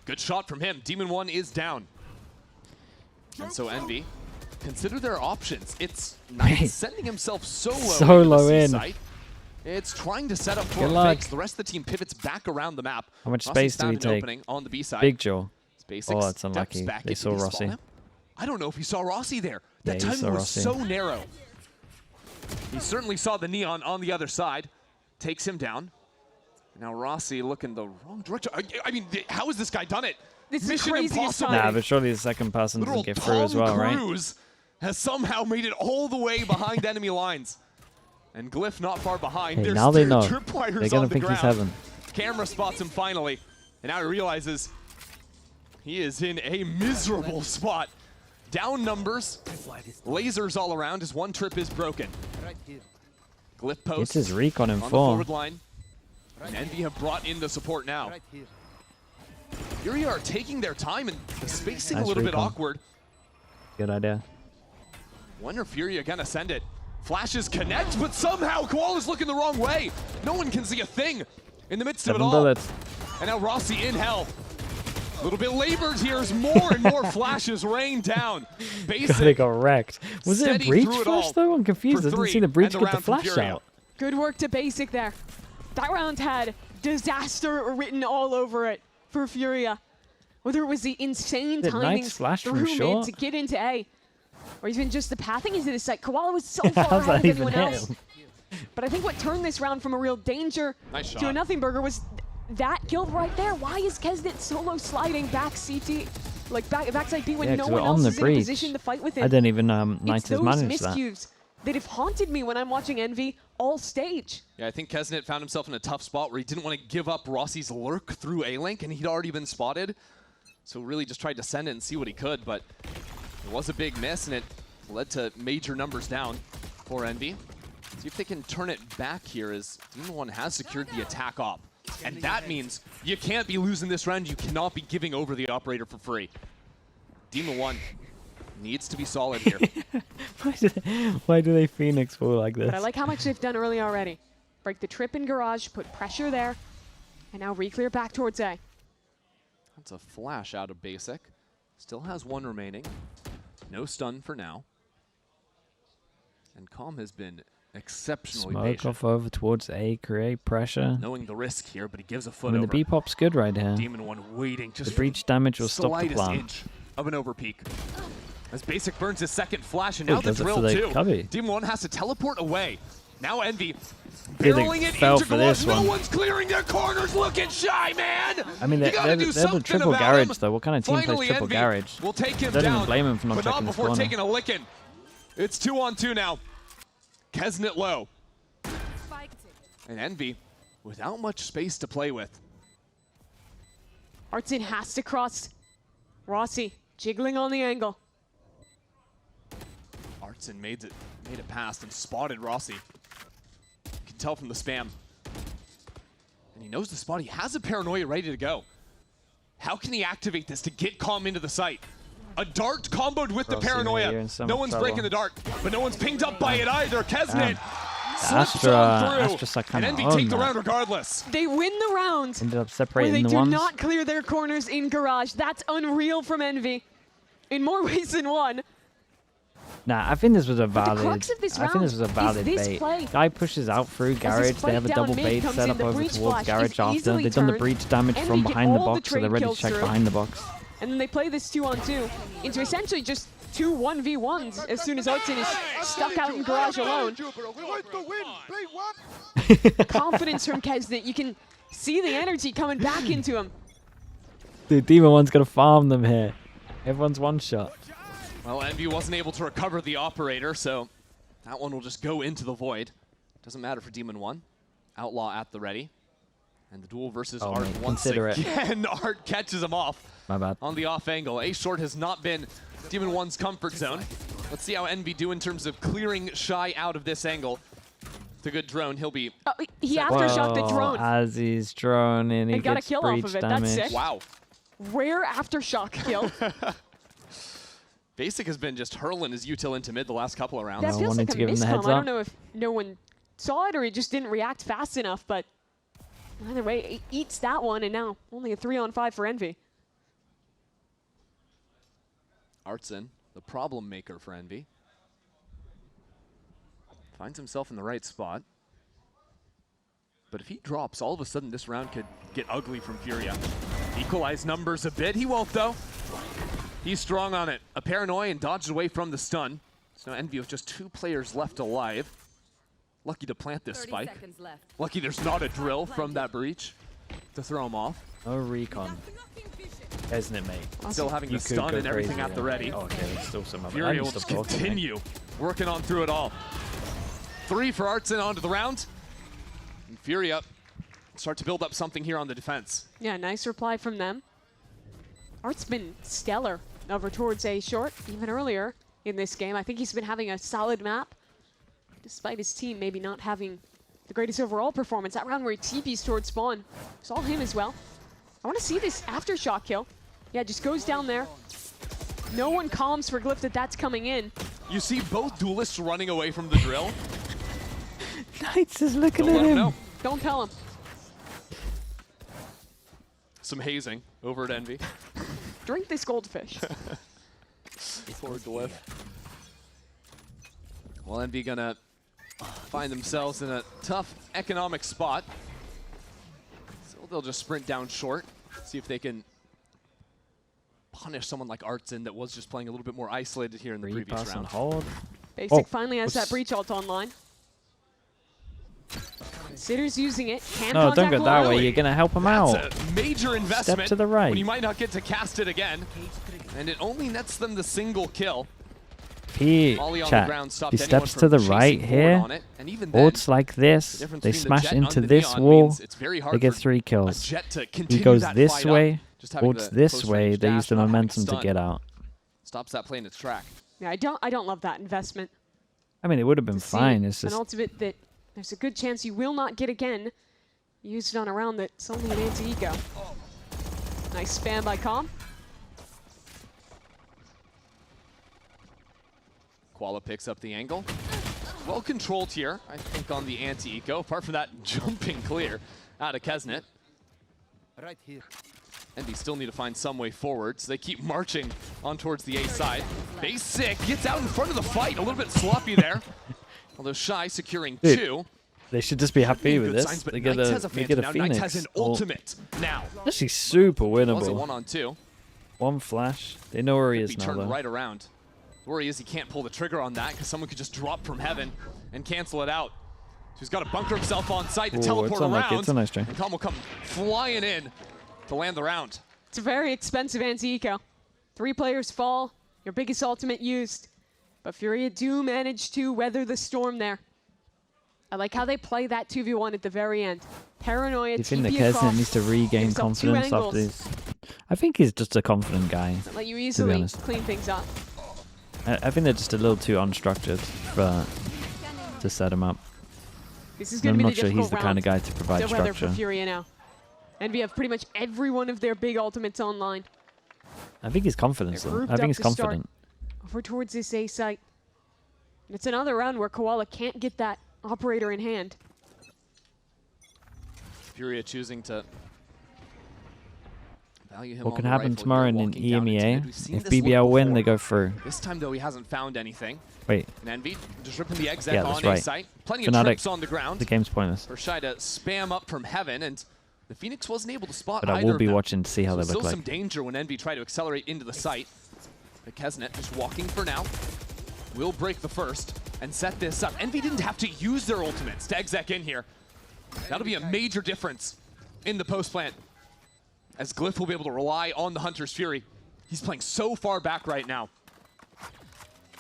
Good shot from him. Demon 1 is down. And so Envy, consider their options. It's not sending himself solo, So into the low C in. site. It's trying to set up for Good a luck. fix. The rest of the team pivots back around the map. How much Rossi's space do we found an take? opening on the B side. Big Jaw. Basics Oh, it's steps unlucky. back They in. saw Did he Rossi. spawn him? I don't know if he saw Rossi there. That Yeah, he saw time was Rossi. so narrow. He certainly saw the Neon on the other side. Takes him down. Now Rossi looking the wrong direction. I mean, how has this guy done it? This is Mission crazy impossible. Nah, but surely the second person Literal doesn't get through as well, Tom right? Cruise has somehow made it all the way behind enemy lines. And Glyph not far behind. Hey, There's now they two know. tripwires They're gonna on the think he's ground. heaven. Camera spots him finally. And now he realizes he is in a miserable spot. Down numbers. Lasers all around. His one trip is broken. Glyph post Gets his reek on him the for. forward line. And Envy have brought in the support now. Furia are taking their time and the spacing Nice a little bit recon. awkward. Good idea. When are Furia gonna send it? Flashes connect, but somehow Koala's looking the wrong way. No one can see a thing in the midst of it 7 all. bullets. And now Rossi in hell. A little bit labored here as more and more flashes rain down. God, they Basic. got wrecked. Was it a Steady breach through it flash all though? I'm confused. for I didn't three, see the breach and the get the round from flash Furia. out. Good work to Basic there. That round had disaster written all over it for Furia. Whether it was the insane Did timings Knights flash from through short? mid to get into A, or even just the pathing into the site. Koala was so far How's ahead that of even anyone hit else. him? But I think what turned this round from a real danger Nice to a shot. nothing burger was that kill right there. Why is Kesnet solo sliding back CT, like backside B when Yeah, no 'cause one we're on else the is in a breach. position to fight with him? I didn't even It's Knights has those managed that. miscues that have haunted me when I'm watching Envy all stage. Yeah, I think Kesnet found himself in a tough spot where he didn't want to give up Rossi's lurk through A-Link, and he'd already been spotted. So really just tried to send it and see what he could, but it was a big miss, and it led to major numbers down for Envy. See if they can turn it back here, as Demon One has secured the attack op. And that means you can't be losing this round. You cannot be giving over the operator for free. Demon One needs to be solid here. Why do they Phoenix fall like this? But I like how much they've done early already. Break the trip in garage, put pressure there, and now re-clear back towards A. That's a flash out of basic. Still has one remaining. No stun for now. And Calm has been exceptionally Smoke patient. off over towards A, create pressure. Knowing the risk here, but he gives a foot I mean, over. the B-pop's good right here. Demon One waiting, just The breach damage will stop the slightest plant. inch of an overpeak. As Basic burns his second flash, and Oh, now the does it for drill the too. cubby. Demon One has to teleport away. Now Envy Really barreling it fell into for garage. this No one. one's clearing their corners. Looking shy, man. I mean, You they're gotta do the something triple about garage, him. though. What kind of team Finally, plays triple Envy garage? will take him Don't down, even blame him for not but not checking this before corner. taking a licking. It's 2-on-2 now. Kesnet low. And Envy without much space to play with. Artsin has to cross. Rossi jiggling on the angle. Artsin made it past and spotted Rossi. You can tell from the spam. And he knows the spot. He has a paranoia ready to go. How can he activate this to get Calm into the site? A dart comboed with the Rossi, you're paranoia. in so No much one's trouble. breaking the dart, but no one's pinged up by it either. Kesnet slips Astra- on through, Astra's like and kinda Envy owned take the that. round regardless. They win the round Ended up where separating they the do ones. not clear their corners in garage. That's unreal from Envy. In more ways than one. Nah, I think this was a the valid. crux of this I think this was a round valid is this bait. play. Guy pushes out through As garage. this They have a fight down double mid bait comes set in, up the over breach towards flash garage is after. easily They've done the turned. breach damage Envy from get behind the all the box, so they're trade ready to kills check through. behind the box. And then they play this 2-on-2 into essentially just two 1v1s as soon as Artsin is stuck out in garage alone. Confidence from Kesnet. You can see the energy coming back into him. Dude, Demon One's gonna farm them here. Everyone's one shot. Well, Envy wasn't able to recover the operator, so that one will just go into the void. Doesn't matter for Demon One. Outlaw at the ready. And the duel versus Oh, Art mate, once consider it. again. Art catches him off My bad. on the off angle. A-Short has not been Demon One's comfort zone. Let's see how Envy do in terms of clearing Shy out of this angle. It's a good drone. He'll be... Oh, he aftershocked the Whoa, drone. As he's droning, he And got a gets kill off breach of it. That's damage. sick. Wow. Rare aftershock kill. Basic has been just hurling his util into mid the last couple of rounds. That No, feels wanted like to a give him the miscom. heads I up. don't know if no one saw it or he just didn't react fast enough, but either way, he eats that one, and now only a 3-on-5 for Envy. Artsin, the problem maker for Envy. Finds himself in the right spot. But if he drops, all of a sudden this round could get ugly from FURIA. Equalize numbers a bit. He won't, though. He's strong on it. A paranoia and dodged away from the stun. So now Envy with just 2 players left alive. Lucky to plant this spike. Lucky there's not a drill from that breach to throw him off. No recon. Isn't it, mate? Still having You the could stun go and everything crazy at the there. ready. Oh, okay, there's still some of it. FURIA I'm will just just continue working on through it all. 3 for Artsin onto the round. And FURIA start to build up something here on the defense. Yeah, nice reply from them. Art's been stellar over towards A-Short, even earlier in this game. I think he's been having a solid map, despite his team maybe not having the greatest overall performance. That round where he TPs towards spawn, it's all him as well. I want to see this aftershock kill. Yeah, just goes down there. No one calms for Glyph that that's coming in. You see both duelists running away from the drill. Knights is looking Don't at let him him. know. Don't tell him. Some hazing over at Envy. Drink this goldfish. Poor Glyph. Well, Envy gonna find themselves in a tough economic spot. So they'll just sprint down short, see if they can punish someone like Artsin that was just playing a little bit more isolated here in the previous Repass and round. hold. Basic Oh, finally has that whoops. breach ult online. Considers using it. Hand No, don't contact go that low. way. You're going to help him out. That's a major investment. to the right. When you might not get to cast it again. And it only nets them the single kill. He, Ollie on the chat, ground stopped he anyone steps from to the chasing right forward here, on it, and even then, ults like the this, difference they between the smash Jet into and the this Neon wall, means it's very hard they get for 3 a kills. Jet to He continue goes that this fight way, up. Just having ults the this close way, range they dash, use the not having momentum to stun, get out. stops that play in its track. Yeah, I don't love that investment. I mean, it would have been To see fine. It's an just ultimate that there's a good chance you will not get again. Used it on a round that's only an anti-eco. Nice spam by Calm. Koala picks up the angle. Well controlled here, I think, on the anti-eco. Apart from that jumping clear out of Kesnet. Right here. And they still need to find some way forward, so they keep marching on towards the A side. Basic gets out in front of the fight, a little bit sloppy there. Although Shy securing Dude, 2. they should just be happy with Good this. signs, but They get Knights a, has a they get a phantom now. Knights Phoenix. has an ult. ultimate now. Actually super Was a winnable. 1-on-2. One flash. They know where he Could is be now, turned though. right around. Where he is, he can't pull the trigger on that because someone could just drop from heaven and cancel it out. So he's got to bunker himself on site to Ooh, teleport it's unlucky. around. It's a nice try. And Calm will come flying in to land the round. It's a very expensive anti-eco. 3 players fall, your biggest ultimate used. But Furia do manage to weather the storm there. I like how they play that 2v1 at the very end. Paranoia, Do you think TP that across, Kesnet needs to regain gives up 2 confidence after angles. this? I think he's just a confident guy. Let you easily honest. clean things up. I think they're just a little too unstructured to set him up. This is And going I'm to be not the sure difficult he's the kind of round guy to provide to weather structure. for Furia now. And we have pretty much every one of their big ultimates online. I think he's confident. They're Though. grouped I think up he's to start. confident. Over towards this A site. And it's another round where Koala can't get that operator in hand. Furia choosing to value him What on can the happen rifle tomorrow here, in an walking down into EMEA? mid. We've seen If this look BBL win, before. they go through. This time, though, he hasn't found anything. Wait, And Envy just ripping the exec Yeah, on that's A right. site. Plenty Fnatic, of trips on the ground. the game's pointless. For Shy to spam up from heaven, and the Phoenix wasn't able to spot But either I will of be them. watching to see how So they still look some like. danger when Envy tried to accelerate into the site. But Kesnet just walking for now. Will break the first and set this up. Envy didn't have to use their ultimates to exec in here. That'll be a major difference in the post plant, as Glyph will be able to rely on the Hunter's Fury. He's playing so far back right now.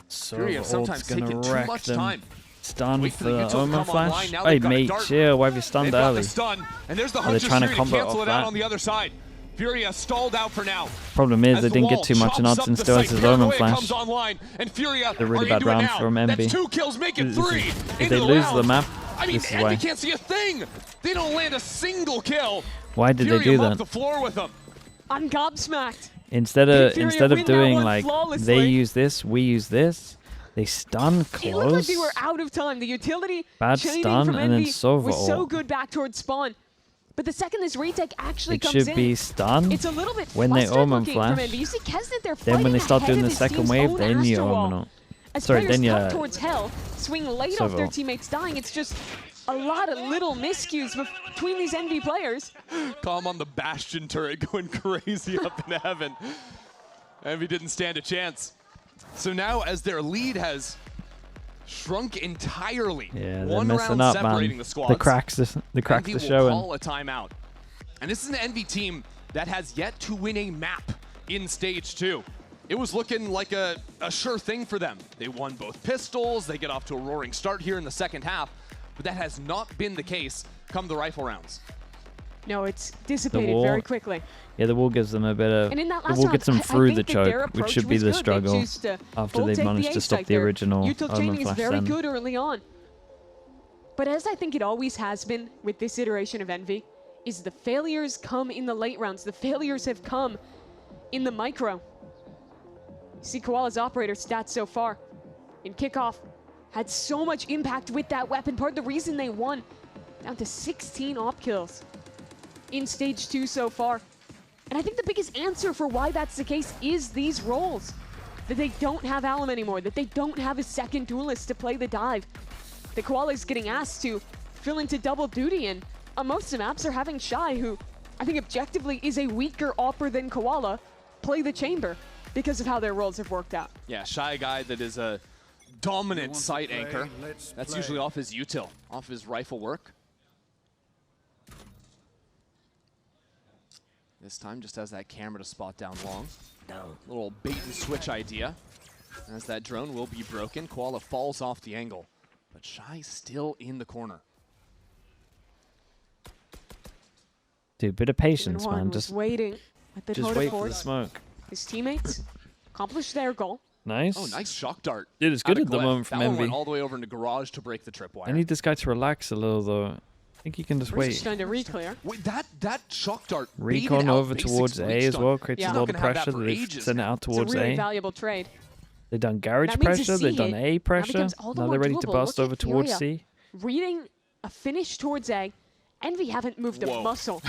So Fury have sometimes ult's gonna taken too wreck much them. time. Stun Wait for for the the util to Omen come online. flash. Now Hey they've got a mate, dart. chill. Why have you They've stunned got early? the stun, and there's the they're Hunter's trying to Fury to combo cancel off it out that. on the other side. Furia stalled out for now. Problem is As they the didn't wall get too much in chops odds up and the still has site. his Omen Paranoia flash. comes online, and Furia A really are bad into it round now. from That's MB. 2 kills, make it 3. If into they the lose round. the map, I mean, this is Envy why. can't see a thing. They don't land a single kill. Why did they Furia do mop that? the floor with them. I'm gobsmacked. Instead Furia win of that doing one like flawlessly. they use this, we use this. They stun It looked like close. they were out of time. The utility Bad chaining stun from and then Envy Sova was so ult. good back towards spawn. But the second this retake actually It comes should in, be stun. it's a little bit when they flustered Omen looking flash. from Envy. You see Kesnet there Then when fighting they start ahead doing of the his second team's wave, own then you Astro Wall. Omen ult. As Sorry, players then come you towards hell, swing late Sova off their ult. teammates dying. It's just a lot of little miscues between these Envy players. Calm on the Bastion turret going crazy up in heaven. Envy didn't stand a chance. So now as their lead has shrunk entirely, Yeah, they're one messing round up, separating man. the squads, The cracks Envy are will showing. call a timeout. And this is an Envy team that has yet to win a map in Stage 2. It was looking like a sure thing for them. They won both pistols, they get off to a roaring start here in the second half, but that has not been the case come the rifle rounds. No, it's dissipated wall- very quickly. Yeah, the wall gives them a bit of. And in that The last wall round, gets them I through think the that their choke, which approach should be was the good. They struggle choose to after both they've take managed the to A stop site the there. original Util Omen chaining is flash very then. good early on. But as I think it always has been with this iteration of Envy, is the failures come in the late rounds. The failures have come in the micro. You see Koala's operator stats so far. In kickoff, had so much impact with that weapon. Part of the reason they won, down to 16 op kills in Stage 2 so far. And I think the biggest answer for why that's the case is these roles. That they don't have Alum anymore, that they don't have a second duelist to play the dive. The Koala's getting asked to fill into double duty, and on most of the maps are having Shy, who I think objectively is a weaker opper than Koala, play the chamber because of how their roles have worked out. Yeah, Shy guy that is a dominant site anchor. That's usually off his util, off his rifle work. This time just has that camera to spot down long. Little bait and switch idea. As that drone will be broken, Koala falls off the angle. But Shy still in the corner. Dude, bit of patience, One man. was waiting at the Just totem wait for port. the smoke. His teammates accomplished their goal. Nice. Oh, nice shock dart. Dude, it's out good of at the Glyph. moment from That one Envy. went all the way over into garage to break the tripwire. I need this guy to relax a little, though. I think he can just First wait. he's trying to re-clear. Wait, that shock dart Recon baited out over Basics towards A reach as stun. well. Creates Yeah. a He's lot not of gonna have that pressure. for They've ages sent it now. out It's a towards really A. valuable trade. They've done garage That means a pressure. C They've done hit A pressure. becomes all the Now more they're ready to doable. bust Look over at towards Furia. C. Reading a finish towards A. Envy haven't moved Whoa. a muscle.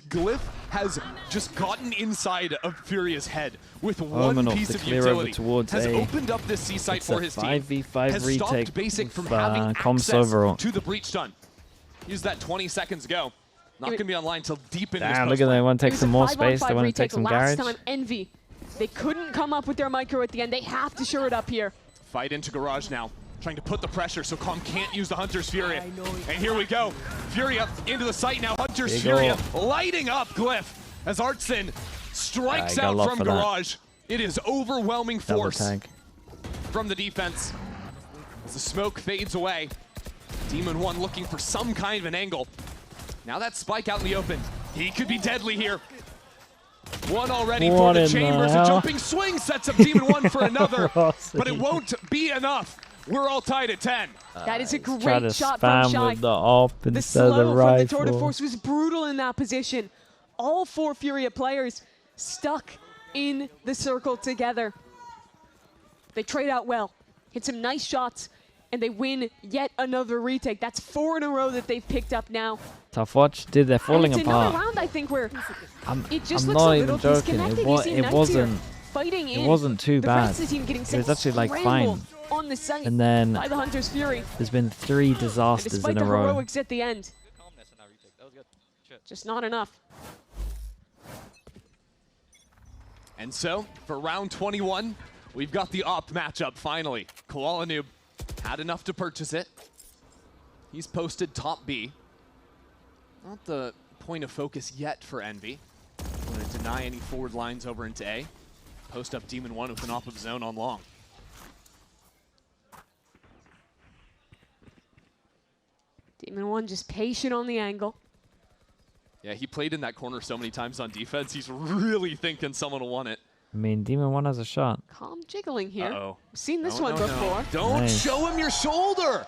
Glyph has just gotten inside of Furia's head with one Omen off piece the of clear over utility. towards Has A. opened up this C site It's for a his team. 5v5 Has retake stopped Basic from with, having comms access overall. to the breach stun. Used that 20 seconds ago. Not going to be online till deep into this Damn, post look at that. They lane. want to It take was some a more 5-on-5 space. They want to take retake some last garage. time Envy. They couldn't come up with their micro at the end. They have to shore it up here. Fight into garage now. Trying to put the pressure so Calm can't use the Hunter's Furia. And here we go. Furia into the site now. Hunter's Big Furia ol'. lighting up Glyph as Artson strikes got out love from for that. garage. It is overwhelming Double force tag. from the defense. As the smoke fades away. Demon 1 looking for some kind of an angle. Now that spike out in the open. He could be deadly here. One already What for the in the Chambers. A hell? jumping swing sets up Demon 1 for another. Rossi. But it won't be enough. We're all tied at 10. That is a Try great to shot from spam Shy. with the op The instead of the slow from the tour de rifle. force was brutal in that position. All 4 Furia players stuck in the circle together. They trade out well, hit some nice shots, and they win yet another retake. That's 4 in a row that they've picked up now. Tough watch. Dude, they're falling And it's another apart. round, I think, where I'm it just I'm looks not a even little joking. disconnected. It, You see Knights wasn't. here fighting in. It wasn't too the bad. rest of the team getting It sent was actually like scramble fine. on the site And then by the Hunter's Fury. there's been 3 And disasters despite in the a row. heroics at the end, Good calmness in that retake. That was good. Shit. just not enough. And so, for round 21, we've got the op matchup finally. Koala Noob had enough to purchase it. He's posted top B. Not the point of focus yet for Envy. Want to deny any forward lines over into A. Post up Demon 1 with an op of zone on long. Demon 1 just patient on the angle. Yeah, he played in that corner so many times on defense. He's really thinking someone will want it. I mean, Demon 1 has a shot. Calm jiggling here. Uh-oh. We've seen this No, one no, no. before. Don't Nice. show him your shoulder.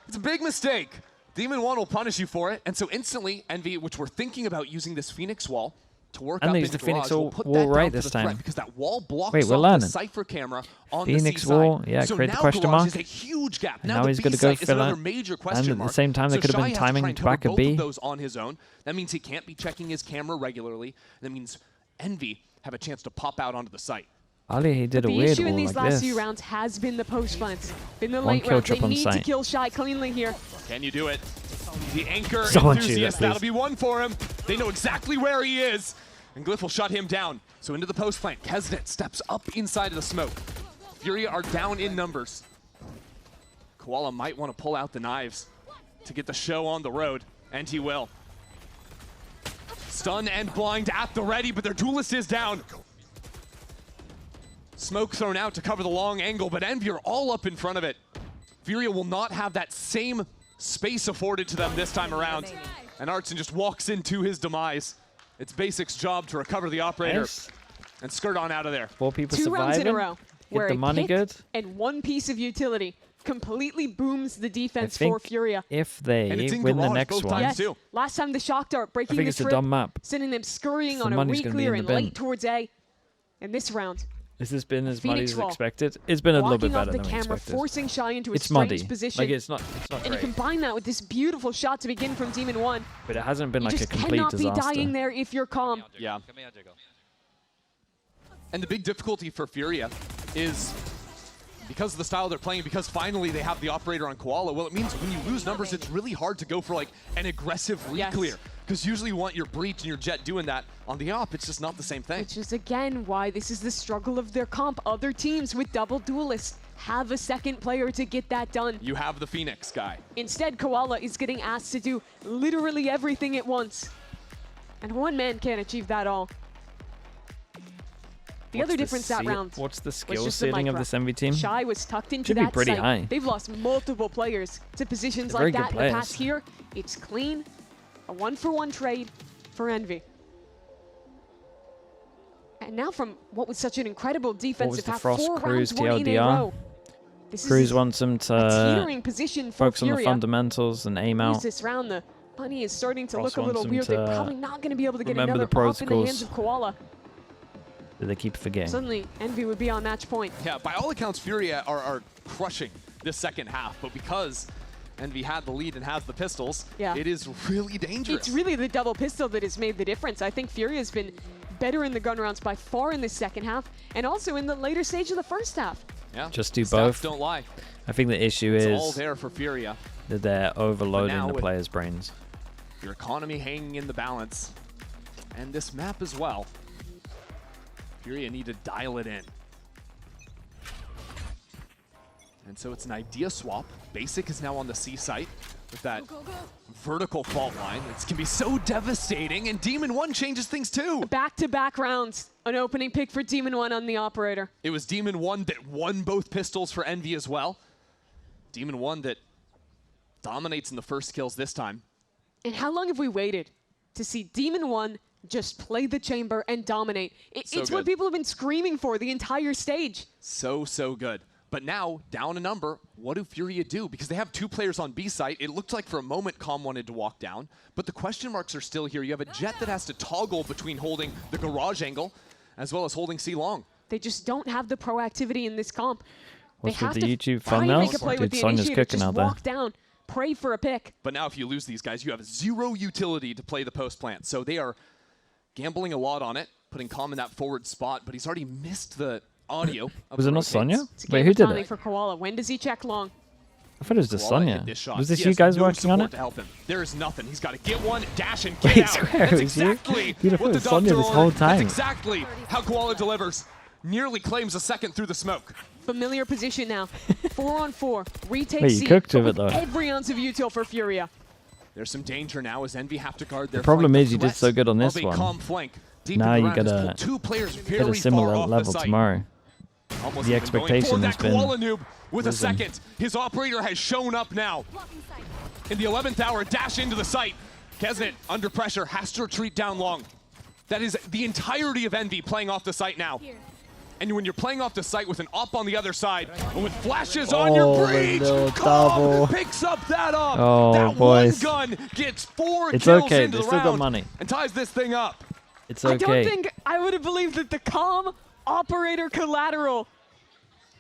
It's a big mistake. Demon 1 will punish you for it. And so instantly, Envy, which we're thinking about using this Phoenix wall to work And up they into used the Phoenix garage, we'll wall put wall that down right for this the threat time. because that wall blocks Wait, we're off learning. the Cypher camera on Phoenix the C wall, side. yeah, so create the now question garage mark. is a huge gap. And now he's the gonna B go site is fill another it. major And question at the mark. same time, they So could have been Shy has to timing try and to cover back a both B. of those on his own. That means he can't be checking his camera regularly. That means Envy have a chance to pop out onto the site. Ali, he did a The weird issue in wall these like last this. few rounds has been the post plants. Been the One late kill rounds. They trip on need to site. kill Shy cleanly here. Can you do it? The anchor Someone shoot enthusiast, it, please. that'll be one for him. They know exactly where he is. And Glyph will shut him down. So into the post plant, Kesnet steps up inside of the smoke. Furia are down in numbers. Koala might want to pull out the knives to get the show on the road, and he will. Stun and blind at the ready, but their duelist is down. Smoke thrown out to cover the long angle, but Envy are all up in front of it. Furia will not have that same space afforded to them this time around. And Artson just walks into his demise. It's Basic's job to recover the operator Nice. and skirt on out of there. 4 people 2 surviving. rounds in a row. Get Where the a money pick good. and 1 piece of utility completely booms the I defense think for Furia. if they And it's in win the garage next both one, times. Yes, too. last time the shock dart I breaking think the it's a trip, dumb map. sending them scurrying The on a money's gonna be re-clear in and the bin. late towards A. And this round, Has this been as Phoenix muddy as wall. expected? It's been a little bit blocking off better the than we camera, expected. forcing Shy into a It's strange muddy. position. Like it's not and you great. combine that with this beautiful shot to begin from Demon 1. But it hasn't been You like a just complete cannot disaster. be dying there if you're calm. Yeah. And the big difficulty for Furia is because of the style they're playing, because finally they have the operator on Koala, well, it means when you lose numbers, it's really hard to go for like an aggressive Yes. re-clear. Because usually you want your breach and your jet doing that. On the op, it's just not the same thing. Which is again why this is the struggle of their comp. Other teams with double duelists have a second player to get that done. You have the Phoenix guy. Instead, Koala is getting asked to do literally everything at once. And one man can't achieve that all. The other difference that round. What's the skill just the ceiling of micro. this envy team? Shy was tucked into Should be that pretty site. high. They've lost multiple players to positions They're like very that good in the past. players. Here, it's clean. A 1-for-1 trade for Envy. And now from what was such an incredible defensive the half, Frost 4 Cruise rounds won in a TLDR? row. This Cruz is wants them a to teetering position for focus on the FURIA. fundamentals and aim Use out. this round. The bunny is starting to Frost look a little wants weird. them They're to probably not going to be able to get remember another the pop in the hands protocols. of Koala. That they keep forgetting. Suddenly, Envy would be on match point. Yeah, by all accounts, FURIA are crushing this second half, but because Envy had the lead and has the pistols, Yeah. it is really dangerous. It's really the double pistol that has made the difference. I think FURIA has been better in the gun rounds by far in the second half, and also in the later stage of the first half. Yeah, Just do stats both. don't lie. I think the issue It's is all there for FURIA. that they're overloading now the with- players' brains. Your economy hanging in the balance, and this map as well. FURIA need to dial it in. And so it's an idea swap. Basic is now on the C site with that vertical fault line. It can be so devastating, and Demon 1 changes things too. Back-to-back rounds. An opening pick for Demon 1 on the operator. It was Demon 1 that won both pistols for Envy as well. Demon 1 that dominates in the first kills this time. And how long have we waited to see Demon 1 just play the chamber and dominate? So It's what good. people have been screaming for the entire stage. So good. But now, down a number, what do FURIA do? Because they have 2 players on B site. It looked like for a moment Calm wanted to walk down, but the question marks are still here. You have a Jet that has to toggle between holding the garage angle as well as holding C long. They just don't have the proactivity in this comp. What's they with have the to YouTube try and make thumbnails? a play with Dude, the Sonya's initiator, cooking just out there. walk down, pray for a pick. But now if you lose these guys, you have 0 utility to play the post plant. So they are gambling a lot on it, putting Calm in that forward spot, but he's already missed the audio. Of Was the it not rotates. Sonya? It's a Wait, game who of did timing it? for Koala. When does he check long? I thought it was just Koala hit Sonya. this shot. Was this He you has guys no working on support it? to help him. There is nothing. He's got to get one, dash, and get Wait, out. swear it That's was you? exactly Dude, I thought what it the was Sonya doctor this whole ordered. time. That's exactly how Koala delivers. Nearly claims a second through the smoke. Familiar position now. 4-on-4. Retake Wait, you C. cooked with but it, though. Every ounce of util for FURIA. There's some danger now as Envy have to guard their problem flank. is you did so good on this of a one. Calm flank. Deep Now in you the ground has gotta pulled 2 players Hit very a similar far off level the site. tomorrow. Almost The even going expectation for has that been Koala noob with a risen. second. His operator has shown up now. In the 11th hour, dash into the site. Kesnet, under pressure, has to retreat down long. That is the entirety of Envy playing off the site now. And when you're playing off the site with an op on the other side, and with flashes on your Oh, breach, no, Calm double. picks up that up. Oh, that boys. one gun gets 4 It's kills okay, into they the still got round money. and ties this thing up. It's I okay. don't think I would have believed that the Calm operator collateral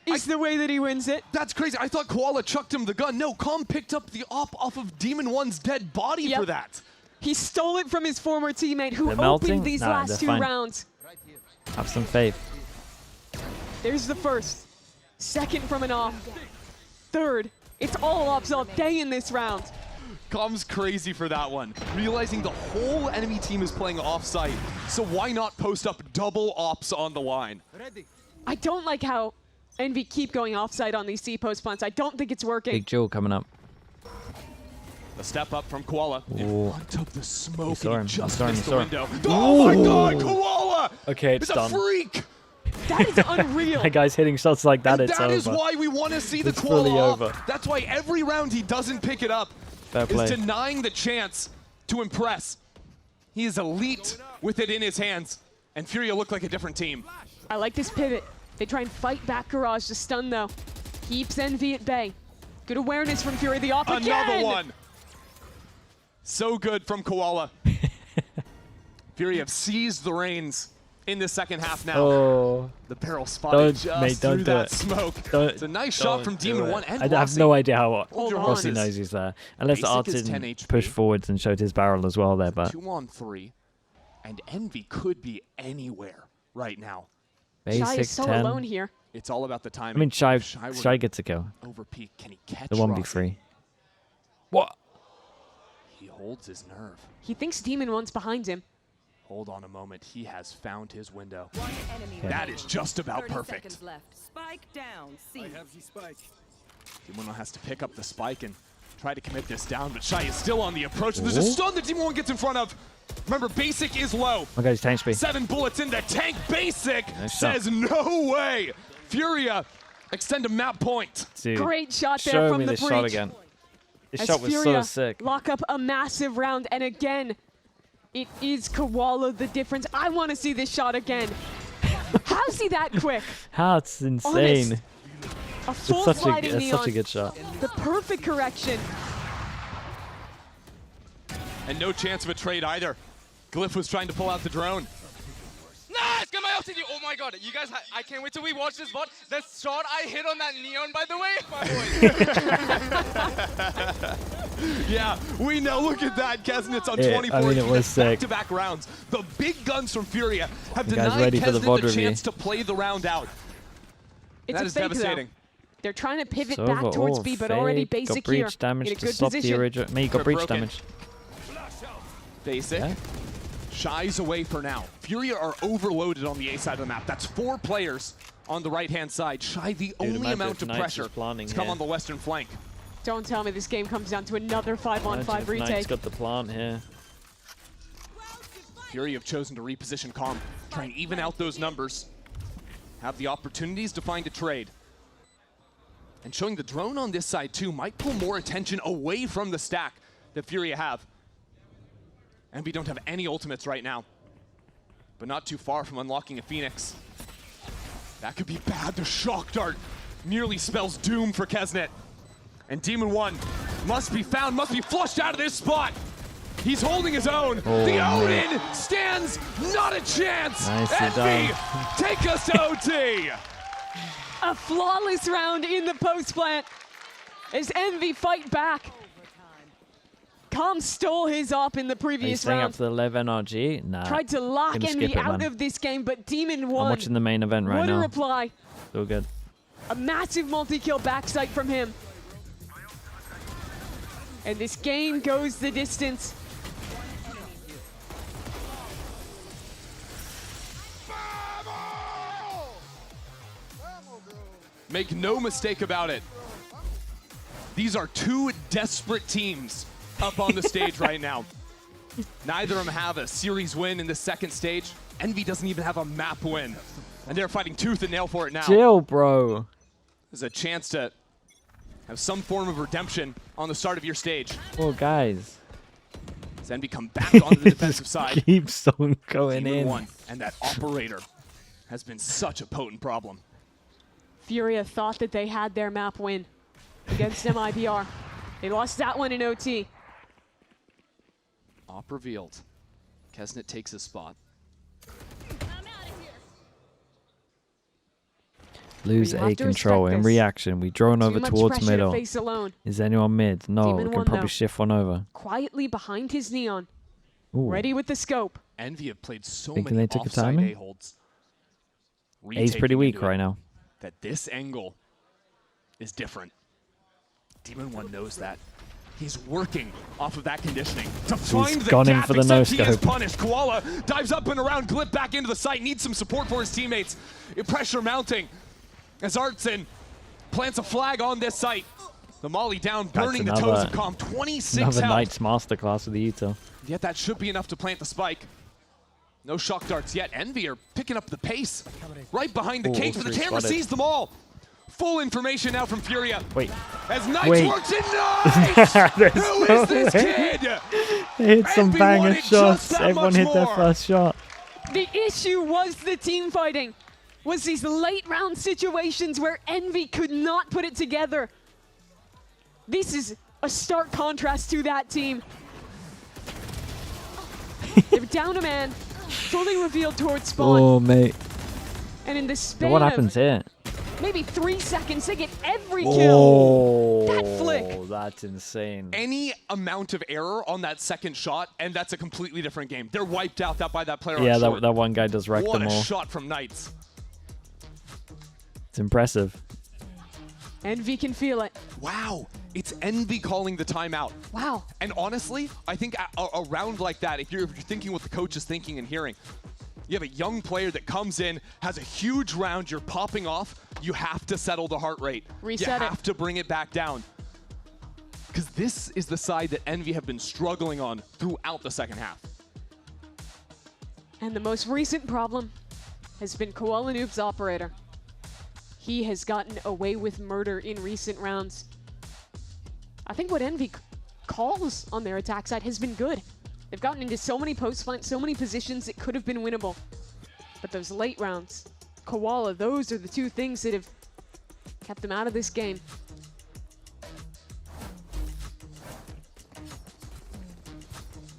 is the way that he wins it. That's crazy. I thought Koala chucked him the gun. No, Calm picked up the op off of Demon 1's dead body Yep. for that. He stole it from his former teammate who They're melting? opened these Nah, last they're 2 fine. rounds. Have some faith. There's the first. Second from an off. Third. It's all ops all day in this round. Calm's crazy for that one, realizing the whole enemy team is playing off-site, so why not post up double ops on the line? Ready. I don't like how Envy keep going offside on these C post plants. I don't think it's working. Big Jewel coming up. A step up from Koala Ooh. in front of the smoke, saw and him. he just I saw him, missed I the saw him. window. Oh my God, Koala! Okay, it's It's a done. freak! That is unreal. That guy's hitting shots like that, And it's that over. is why we want to see the It's Koala fully off. over. That's why every round he doesn't pick it up Fair play. is denying the chance to impress. He is elite with it in his hands, and FURIA look like a different team. I like this pivot. They try and fight back Garage to stun though. Keeps Envy at bay. Good awareness from Fury. The off again. Another one. So good from Koala. FURIA have seized the reins in the second half now. Oh, The barrel spotted just mate, don't through do that it. smoke. Don't- It's a nice shot don't from do Demon it. 1 and I have Rossi. no idea how Hold your Rossi horses. knows he's there. Unless Basic is Artin 10 HP. pushed forwards and showed his barrel as well there, but 2-on-3, and Envy could be anywhere right now. Shy basic is so 10. alone here. It's all about the timing. I mean, Shy were Shy gets a kill. over peak. Can he catch The 1v3. Rossi? What? He holds his nerve. He thinks Demon 1's behind him. Hold on a moment. He has found his window. One enemy Yeah. That is just about 30 perfect. seconds left. Spike down. C. I have the spike. Demon 1 has to pick up the spike and try to commit this down, but Shy is still on the approach. There's a Oh. stun that Demon 1 gets in front of. Remember, Basic is low. Okay, he's tank speed. 7 bullets in the tank. Basic Nice shot. says no way. FURIA extend a map point. Dude, Great shot there show from me the this breach. shot again. This As shot was FURIA so sick. lock up a massive round, and again, it is Koala the difference. I want to see this shot again. How's he that quick? That's insane. Honest. A It's full sliding it's neon. such a good shot. The perfect correction. And no chance of a trade either. Glyph was trying to pull out the drone. Nice! Got my ulti. Oh my god, you guys, I can't wait till we watch this VOD. That shot I hit on that neon, by the way, my boy. Yeah, we know. Look at that. Kesnitz on Yeah, 24. I mean, it was sick. Back-to-back rounds. The big guns from FURIA have You guys denied ready for the Kesnit VOD the review? chance to play the round out. It's That a is fake, devastating. though. They're trying to pivot So back towards overall, B, but already Fake Basic got here breach damage in a to good stop position. the original. Me, you got They're breach broken. damage. Basic Yeah. shies away for now. FURIA are overloaded on the A side of the map. That's 4 players on the right-hand side. Shy the only imagine amount if of Knights pressure was planning to come here. on the western flank. Don't tell me this game comes down to another 5-on-5 Imagine if Knight's retake. got the plant here. FURIA have chosen to reposition Calm, try and even out those numbers. Have the opportunities to find a trade. And showing the drone on this side too might pull more attention away from the stack that FURIA have. And we don't have any ultimates right now, but not too far from unlocking a Phoenix. That could be bad. The shock dart nearly spells doom for Kesnit. And Demon 1 must be found, must be flushed out of this spot. He's holding his own. Oh, the man. Odin stands not a chance. Nicely Envy, done. take us to OT. A flawless round in the post plant as Envy fight back. Calm stole his op in the Are you previous staying up round. for the live NRG? Nah. Tried to lock Gonna Envy skip it, out man. of this game, but Demon won. I'm watching the main event right what a now. reply. So good. A massive multi-kill backside from him. And this game goes the distance. Make no mistake about it. These are 2 desperate teams up on the stage right now. Neither of them have a series win in the second stage. Envy doesn't even have a map win. And they're fighting tooth and nail for it now. Chill, bro. There's a chance to have some form of redemption on the start of your stage. Oh, guys. Does Envy come back onto the defensive side? Keeps on going Demon in. 1, and that operator has been such a potent problem. FURIA thought that they had their map win against MIBR. They lost that one in OT. Op revealed. Kesnit takes his spot. Lose We have A to control. respect In this. reaction, we drone Too over much towards pressure middle. to face alone. Is anyone mid? No, Demon we can 1 probably though. shift one over. Quietly behind his neon. Ooh. Ready with the scope. Envy have played so Thinking many they took a offside timing? A-holds. A's pretty Retaking weak into it, right now. That this angle is different. Demon 1 knows that. He's working off of that conditioning to find the gone in gap, for the except he is no-scope. punished. Koala dives up and around, Glip back into the site, needs some support for his teammates. Pressure mounting as Artson plants a flag on this site. The molly down, burning the toes of Calm. 26 Another health. Knight's masterclass with the util. Yet that should be enough to plant the spike. No shock darts yet. Envy are picking up the pace. Right behind the cage, but the 3 camera spotted. sees them all. Full information now from FURIA. Wait. As Knights Wait. works in Knights! There's Who no is this way. kid? They hit some Envy banger wanted just shots. that Everyone much hit their more. first shot. The issue was the team fighting. Was these late round situations where Envy could not put it together. This is a stark contrast to that team. They were down a man, fully revealed towards spawn, Oh, mate. and in the So span what happens here? of maybe 3 seconds, they get every kill. Oh, That flick. that's insane. Any amount of error on that second shot, and that's a completely different game. They're wiped out by that player Yeah, on short. that one guy does wreck What them a all. shot from Knights. It's impressive. Envy can feel it. Wow, it's Envy calling the timeout. Wow. And honestly, I think a round like that, if you're thinking what the coach is thinking and hearing, you have a young player that comes in, has a huge round, you're popping off, you have to settle the heart rate. Reset you it. have to bring it back down. Because this is the side that Envy have been struggling on throughout the second half. And the most recent problem has been Koala Noob's operator. He has gotten away with murder in recent rounds. I think what Envy calls on their attack side has been good. They've gotten into so many post-fights, so many positions it could have been winnable. But those late rounds, Koala, those are the two things that have kept them out of this game.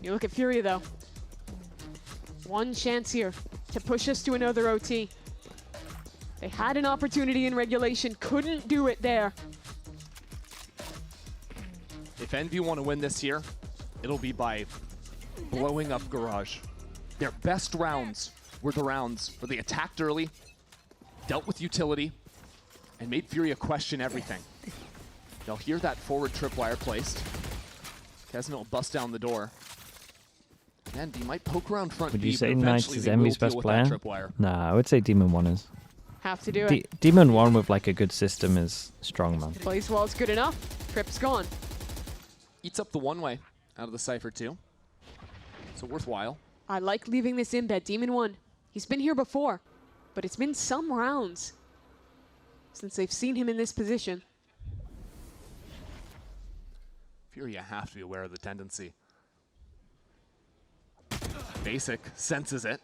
You look at FURIA though. One chance here to push us to another OT. They had an opportunity in regulation, couldn't do it there. If Envy want to win this here, it'll be by blowing up Garage. Their best rounds were the rounds where they attacked early, dealt with utility, and made FURIA question everything. They'll hear that forward tripwire placed. Kesna will bust down the door. And he might poke around front. Would you B, say but Knights eventually is they Envy's will best deal with player? that tripwire. Nah, I would say Demon 1 is. Have to do it. Demon 1 with like a good system is strong, man. Plays well, it's good enough. Trip's gone. Eats up the one-way out of the Cypher too. So worthwhile. I like leaving this in bed. Demon 1. He's been here before, but it's been some rounds since they've seen him in this position. FURIA have to be aware of the tendency. Basic senses it.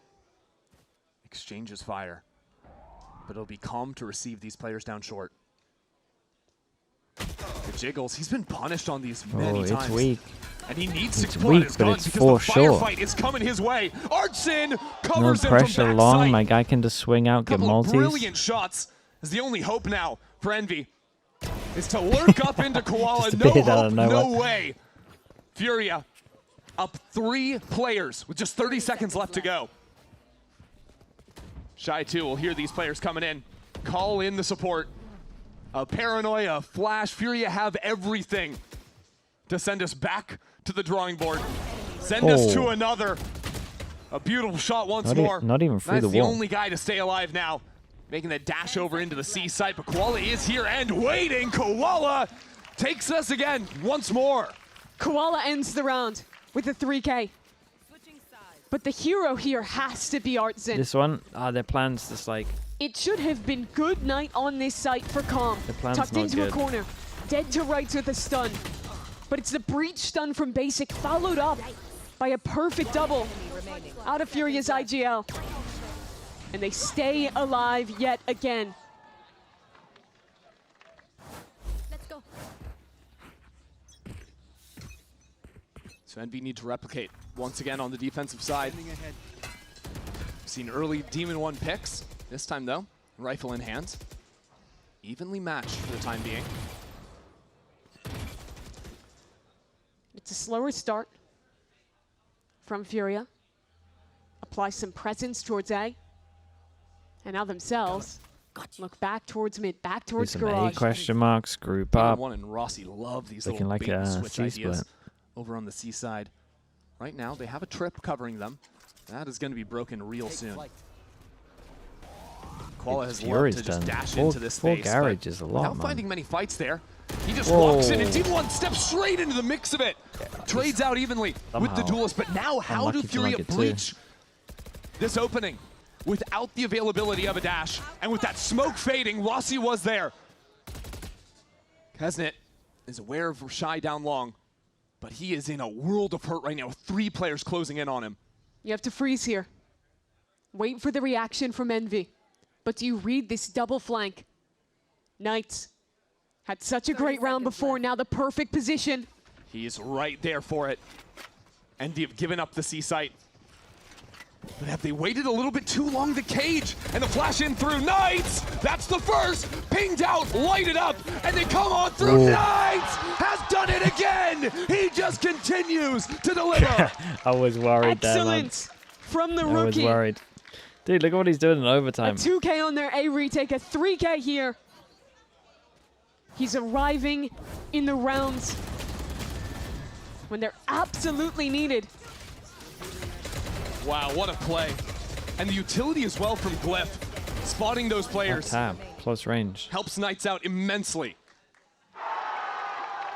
Exchanges fire. But it'll be calm to receive these players down short. The Jiggles, he's been punished on these many times. It's weak. And he needs to It's put weak, his but gun it's because for the sure. firefight is coming his way. Artsin No covers him pressure from long. backside. My guy can just swing out, get Couple of multis. brilliant shots is the only hope now for Envy. Is to lurk up into Koala. Just a No bit out hope, of no nowhere. way. FURIA up 3 players with just 30 seconds left to go. Shy 2 will hear these players coming in. Call in the support. A paranoia, flash. FURIA have everything to send us back to the drawing board. Send us to another. A beautiful shot once more. Not even through That's the wall. the only guy to stay alive now. Making that dash over into the C site, but Koala is here and waiting. Koala takes us again once more. Koala ends the round with a 3K. But the hero here has to be Artsin. This one, their plan's just like... It should have been good night on this site for Calm. The plan's Tucked not into good. a corner. Dead to rights with a stun. But it's the breach stun from Basic followed up by a perfect double out of FURIA's IGL. And they stay alive yet again. Let's go. So Envy need to replicate once again on the defensive side. Seen early Demon 1 picks. This time though, rifle in hand. Evenly matched for the time being. It's a slower start from FURIA. Apply some presence towards A. And now themselves look back towards mid, back towards Some A Garage. question marks, group Demon up. 1 and Rossi love these Looking little like bait and a switch C-split. ideas over on the C side. Right now, they have a trip covering them. That is going to be broken real soon. Koala has loved Fury's to just done. dash Four- into this four space, garage but is a lot, without man. finding many fights there. He just Whoa. walks in, and Demon 1 steps straight into the mix of it. Trades out evenly with the Somehow duelist, but now how do unlucky to FURIA like it too. breach this opening without the availability of a dash? And with that smoke fading, Rossi was there. Kesnet is aware of Shy down long, but he is in a world of hurt right now with 3 players closing in on him. You have to freeze here. Wait for the reaction from Envy. But do you read this double flank? Knights had such a great round before, now the perfect position. He is right there for it. And they have given up the C site. But have they waited a little bit too long? The cage and the flash in through Knights. That's the first. Pinged out, lighted up, and they come on through. Ooh. Knights has done it again. He just continues to deliver. I was worried there, man. Excellent from the I was rookie. worried. Dude, look at what he's doing in A overtime. 2K on their A retake, a 3K here. He's arriving in the rounds when they're absolutely needed. Wow, what a play. And the utility as well from Glyph. Spotting those players Tab, close range. helps Knights out immensely.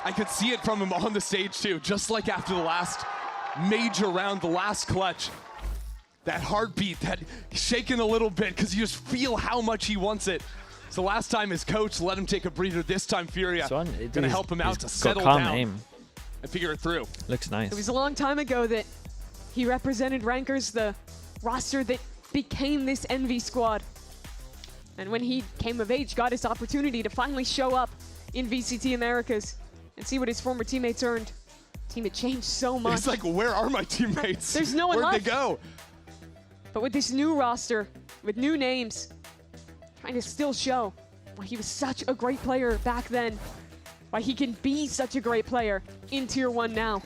I could see it from him on the stage too, just like after the last major round, the last clutch. that heartbeat, that shaking a little bit because you just feel how much he wants it. So last time his coach let him take a breather. This time Furia gonna help him out to settle down and figure it through. Looks nice. It was a long time ago that he represented Rankers, the roster that became this Envy squad. And when he came of age, got his opportunity to finally show up in VCT Americas and see what his former teammates earned. Team had changed so much. It's like, where are my teammates? There's no one Where'd left. they go? But with this new roster, with new names, trying to still show why he was such a great player back then, why he can be such a great player in Tier 1 now.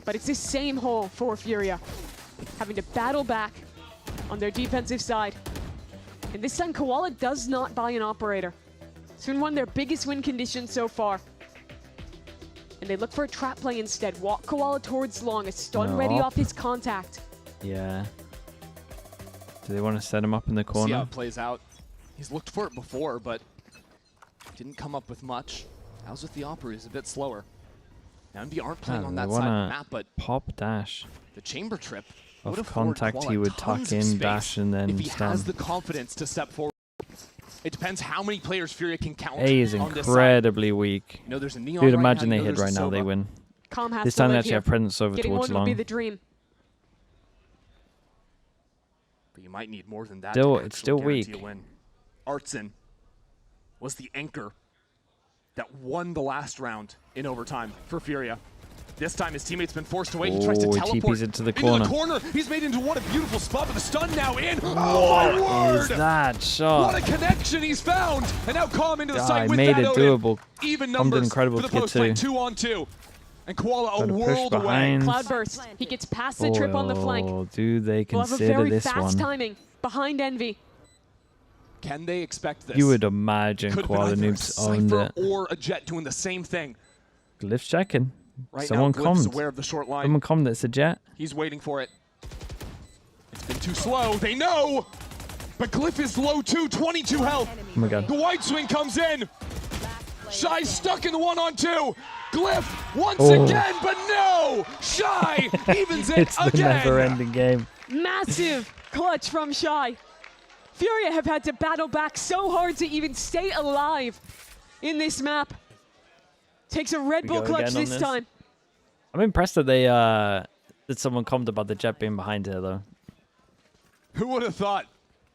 But it's this same hole for Furia, having to battle back on their defensive side. And this time, Koala does not buy an operator. It's been one of their biggest win conditions so far. And they look for a trap play instead. Walk Koala towards long, a stun ready off his contact. Yeah. Do they want to set him up in the corner? See how it plays out. He's looked for it before, but didn't come up with much. How's with the operators? A bit slower. Now Envy aren't playing on that side of the map, but pop dash. the chamber trip Off would afford contact, Koala he would tons tuck of in, space dash, and then if he stun. has the confidence to step forward. It depends how many players Furia can count A is on this side. incredibly weak. You know, there's a Neon Dude, right imagine now, they you know hit there's right a now, they Sova. win. Calm has This to time they live actually here. have presence over Getting towards one would be long. the dream. But you might need more than that. Still, to it's actually still guarantee weak. a win. Artson was the anchor that won the last round in overtime for Furia. This time his teammate's been forced away. He tries to Oh, he teleport TPs into the corner. He's made into what a beautiful spot, but the stun now in. Oh my What is word! that shot? What a connection he's found! And now Calm into the Yeah, side he with made that it Odin. doable. Even Calm did numbers incredible for the to get post play, two. 2-on-2. And Koala a Gotta push world away. behind. Cloudburst, he gets past the trip on the flank. Oh, do they We'll have a consider very this fast one? timing behind Envy. Can they expect this? You would imagine Could've been Koala either a Noobs owned Cypher it. or a Jet doing the same thing. Glyph's checking. Right Someone now, Glyph's commed. aware of the short line. Someone commed, it's a jet. He's waiting for it. It's been too slow. They know! But Glyph is low too, 22 health. Oh my god. The wide swing comes in. Shy's stuck in the 1-on-2. Glyph once again, but no! Shy evens it It's the again. never-ending game. Massive clutch from Shy. Furia have had to battle back so hard to even stay alive in this map. Takes a Red We Bull go clutch again on this this? time. I'm impressed that they that someone commented about the jet being behind here though. Who would have thought?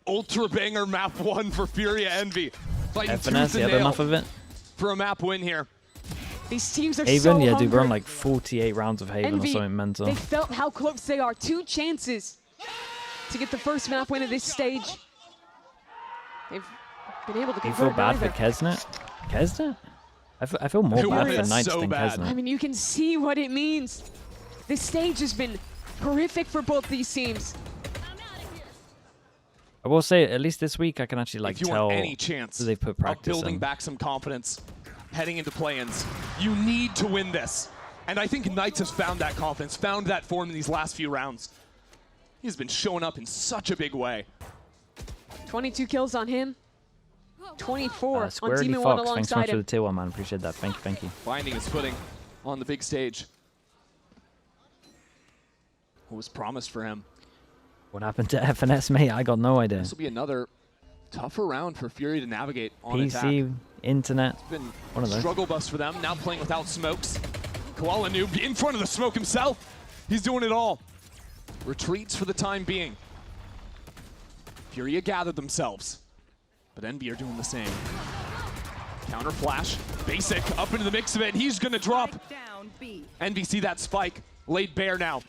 Ultra banger map 1 for Furia Envy. Fighting FNS, tooth you and had nail enough of it? for a map win here. These teams are Haven? so Yeah, hungry. dude, we're on like 48 rounds of Haven Envy, or something mental. they felt how close they are. 2 chances to get the first map win of this stage. They've been able to Do you convert feel bad for neither. Kesnet? Kesnet? I feel more It bad was for Knights so than bad. Kesnet. I mean, you can see what it means. This stage has been horrific for both these teams. I will say, at least this week, I can actually like If you tell want any chance that they've put of practice building in. back some confidence heading into play-ins, you need to win this. And I think Knights has found that confidence, found that form in these last few rounds. He's been showing up in such a big way. 22 kills on him. 24 on Squarely Team 1 Fox, thanks so alongside much for him. the tier 1, man. Appreciate that. Thank you, thank you. Finding his footing on the big stage. What was promised for him? What happened to FNS, mate? I got no idea. This will be another tougher round for Fury to navigate on attack. PC, internet, It's been one of those. struggle bus for them, now playing without smokes. Koala Noob in front of the smoke himself. He's doing it all. Retreats for the time being. Furia gathered themselves, but Envy are doing the same. Counter flash, basic, up into the mix of it. He's gonna drop. Envy see that spike, laid bare now.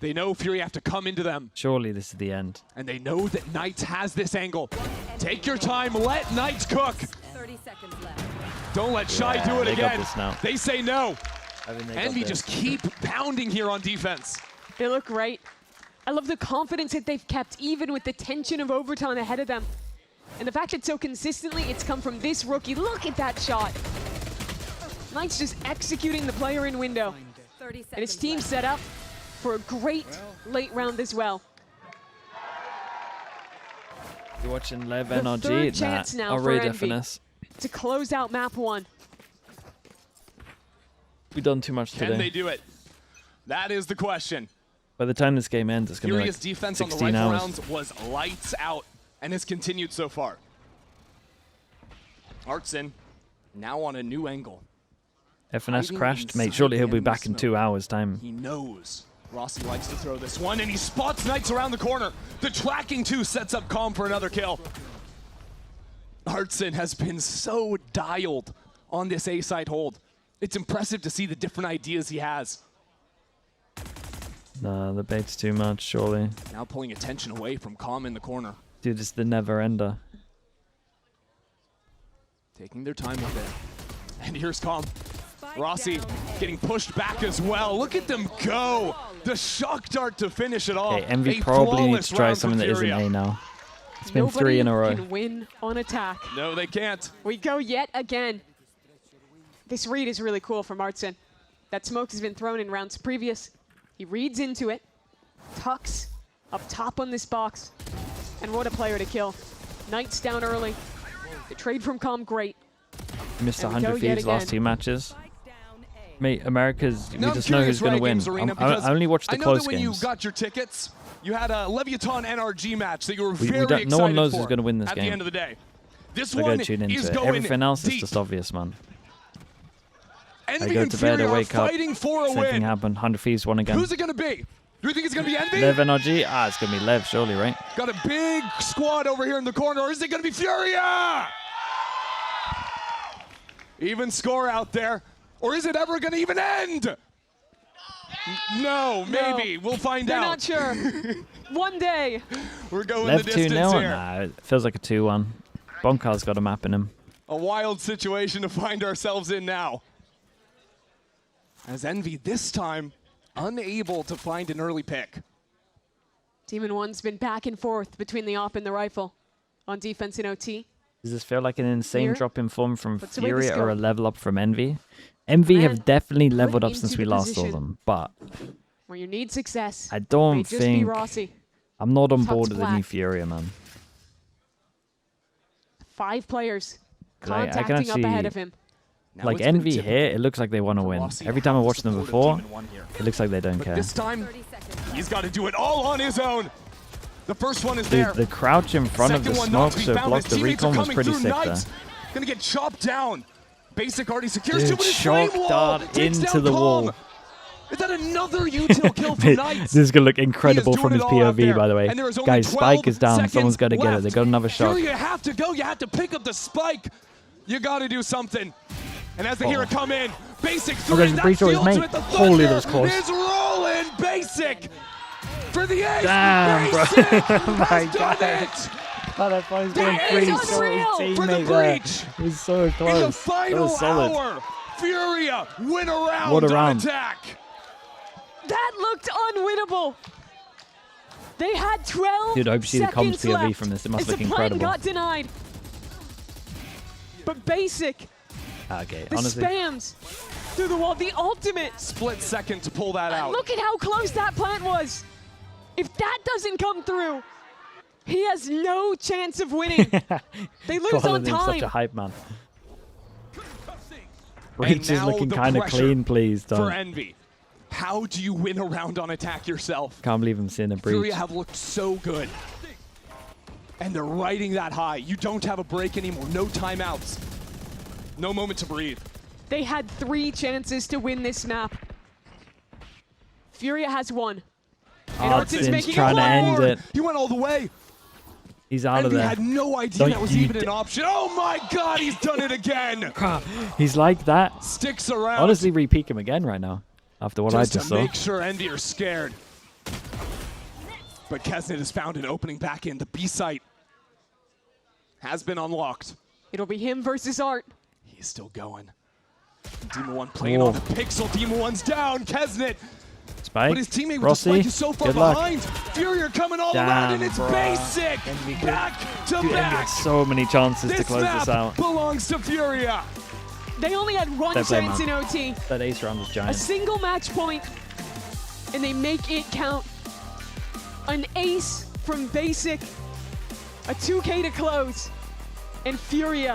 They know Fury have to come into them, Surely this is the end. and they know that Knights has this angle. Take your time, let Knights cook. 30 seconds left. Don't let Shy Yeah, do it they got again. this now. They say no. I think they got Envy this. just keep pounding here on defense. They look great. I love the confidence that they've kept, even with the tension of overtime ahead of them. And the fact that so consistently it's come from this rookie. Look at that shot. Knights just executing the player in window. 30 seconds And his team left. set up for a great late round as well. You're watching Lev The NRG? third chance now I'll for raid Envy. FNS. To close out map 1. We've done too much Can today. they do it? That is the question. By the time this game ends, it's going to be like Furia's defense on the 16 rifle hours. rounds was lights out and has continued so far. Artson now on a new angle. FNS Hiding crashed. Mate, inside surely he'll the be enemy back in smoke. 2 hours' time. He knows Rossi likes to throw this one, and he spots Knights around the corner. The tracking 2 sets up Calm for another kill. Artson has been so dialed on this A-side hold. It's impressive to see the different ideas he has. Nah, the bait's too much, surely. Now pulling attention away from Calm in the corner. Dude, it's the never-ender. Taking their time with it. And here's Calm. Rossi getting pushed back as well. Look at them go. The shock dart to finish it all. Okay, Envy A probably needs flawless to try round for something that isn't Furia. A now. It's been Nobody 3 in a row. can win on attack. No, they can't. We go yet again. This read is really cool from Artson. That smoke has been thrown in rounds previous. He reads into it, tucks up top on this box, and what a player to kill. Knights down early. The trade from Calm, great. Missed And we go 100 yet feeds last again. 2 matches. Mate, America's, we Now I'm just know who's curious, going to Riot win. Games Arena, I because only watched the I know close that when games. you got your tickets, you had a Leviathan NRG match that you were We very don't- excited no one knows for who's gonna win this at game. the end of the day. This I one go tune into is it. going Everything else is deep. just obvious, man. Envy I go and to bed, Furia I are wake up, fighting for a same thing win. happened. 100 feeds won again. Who's it going to be? Do you think it's going to be Envy? Lev NRG? Ah, it's going to be Lev, surely, right? Got a big squad over here in the corner, or is it going to be Furia? Even score out there, or is it ever going to even end? No, maybe. We'll find They're out. not sure. One day. We're going Lev the 2-0? distance here. Nah, it feels like a 2-1. Bonkar's got a map in him. A wild situation to find ourselves in now. As Envy this time unable to find an early pick. Demon One's been back and forth between the op and the rifle on defense in OT. Does this feel like an insane Here? drop in form from What's the way this Furia or a go? level up from Envy? Envy Man, have definitely put leveled up into since we the last saw position. them, but Where you need success. I don't May just be think... Rossi. I'm not on Tucked board with the new flat. Furia, man. 5 players Like, I can contacting up ahead actually- of him. Now Like it's been Envy typical here, it looks like they want to for win. Rossi Every to time I have the watched them support of before, Demon One here. it looks like they don't But care. this time, he's got to do it all on his own. The first one is Dude, there. the crouch in front of the Second one not smoke to be so found. blocked His the teammates are recon was coming pretty through sick there. Knights. Gonna get chopped down. Basic already secures Dude, two, but his shock flame wall dart takes into down the Calm. wall. Is that another util kill from Mate, Knights? this is going to look incredible doing from his it all out POV, there. by the way. And there is only Guys, 12 Spike is down. Someone's got to get it. seconds They got another shot. Furia, you have to go. You have to pick up the spike. You got to do something. And as they hear it come in, Basic Oh, three. there's a That breach door, fields mate. with the Holy, thunder that was close. is rolling. Basic for the ace. Damn, bro. Basic Oh my has done God. it. Oh, that fire's going That free. is So his unreal. For the teammate there. breach. It was so In the close. That was final solid. hour, Furia win a round What a on round. attack. That looked unwinnable. They had 12 Dude, I hope you see the comms seconds POV left from this. It must as look the plan incredible. got denied. But Basic, Okay, the honestly. spams through the wall, the ultimate. Split second to pull that out. Look at how close that plant was. If that doesn't come through, he has no chance of winning. They lose Calling on him such a time. hype man. Breach is now looking the kind of pressure clean, please. For Don't. Envy. How do you win a round on attack yourself? Can't believe I'm seeing a breach. Furia have looked so good. And they're riding that high. You don't have a break anymore. No timeouts. No moment to breathe. They had 3 chances to win this map. Furia has 1. And Artsin's Artsin's making trying to it end more. it. He went all the way. He's out of Envy there. had no idea Don't that was you even an option. Oh my God, he's done it again. He's like that. Sticks around. Honestly, re-peek him again right now. After what I just just to saw. make sure Envy are scared. But Kesnet has found an opening back in. The B site has been unlocked. It'll be him versus Art. He's still going. Demon 1 playing Whoa. on the pixel. Demon 1's down. Kesnet. Spike. But his teammate with Rossi. the spike is so far Good luck. behind. Furia coming all around, Damn, and it's bruh. Basic. Envy could- Back to Dude, Envy had back. so many chances to This close map this out. belongs to Furia. They only had 1 Fair play, chance man. in OT. That ace round was A giant. single match point, and they make it count. An ace from Basic, a 2K to close, and Furia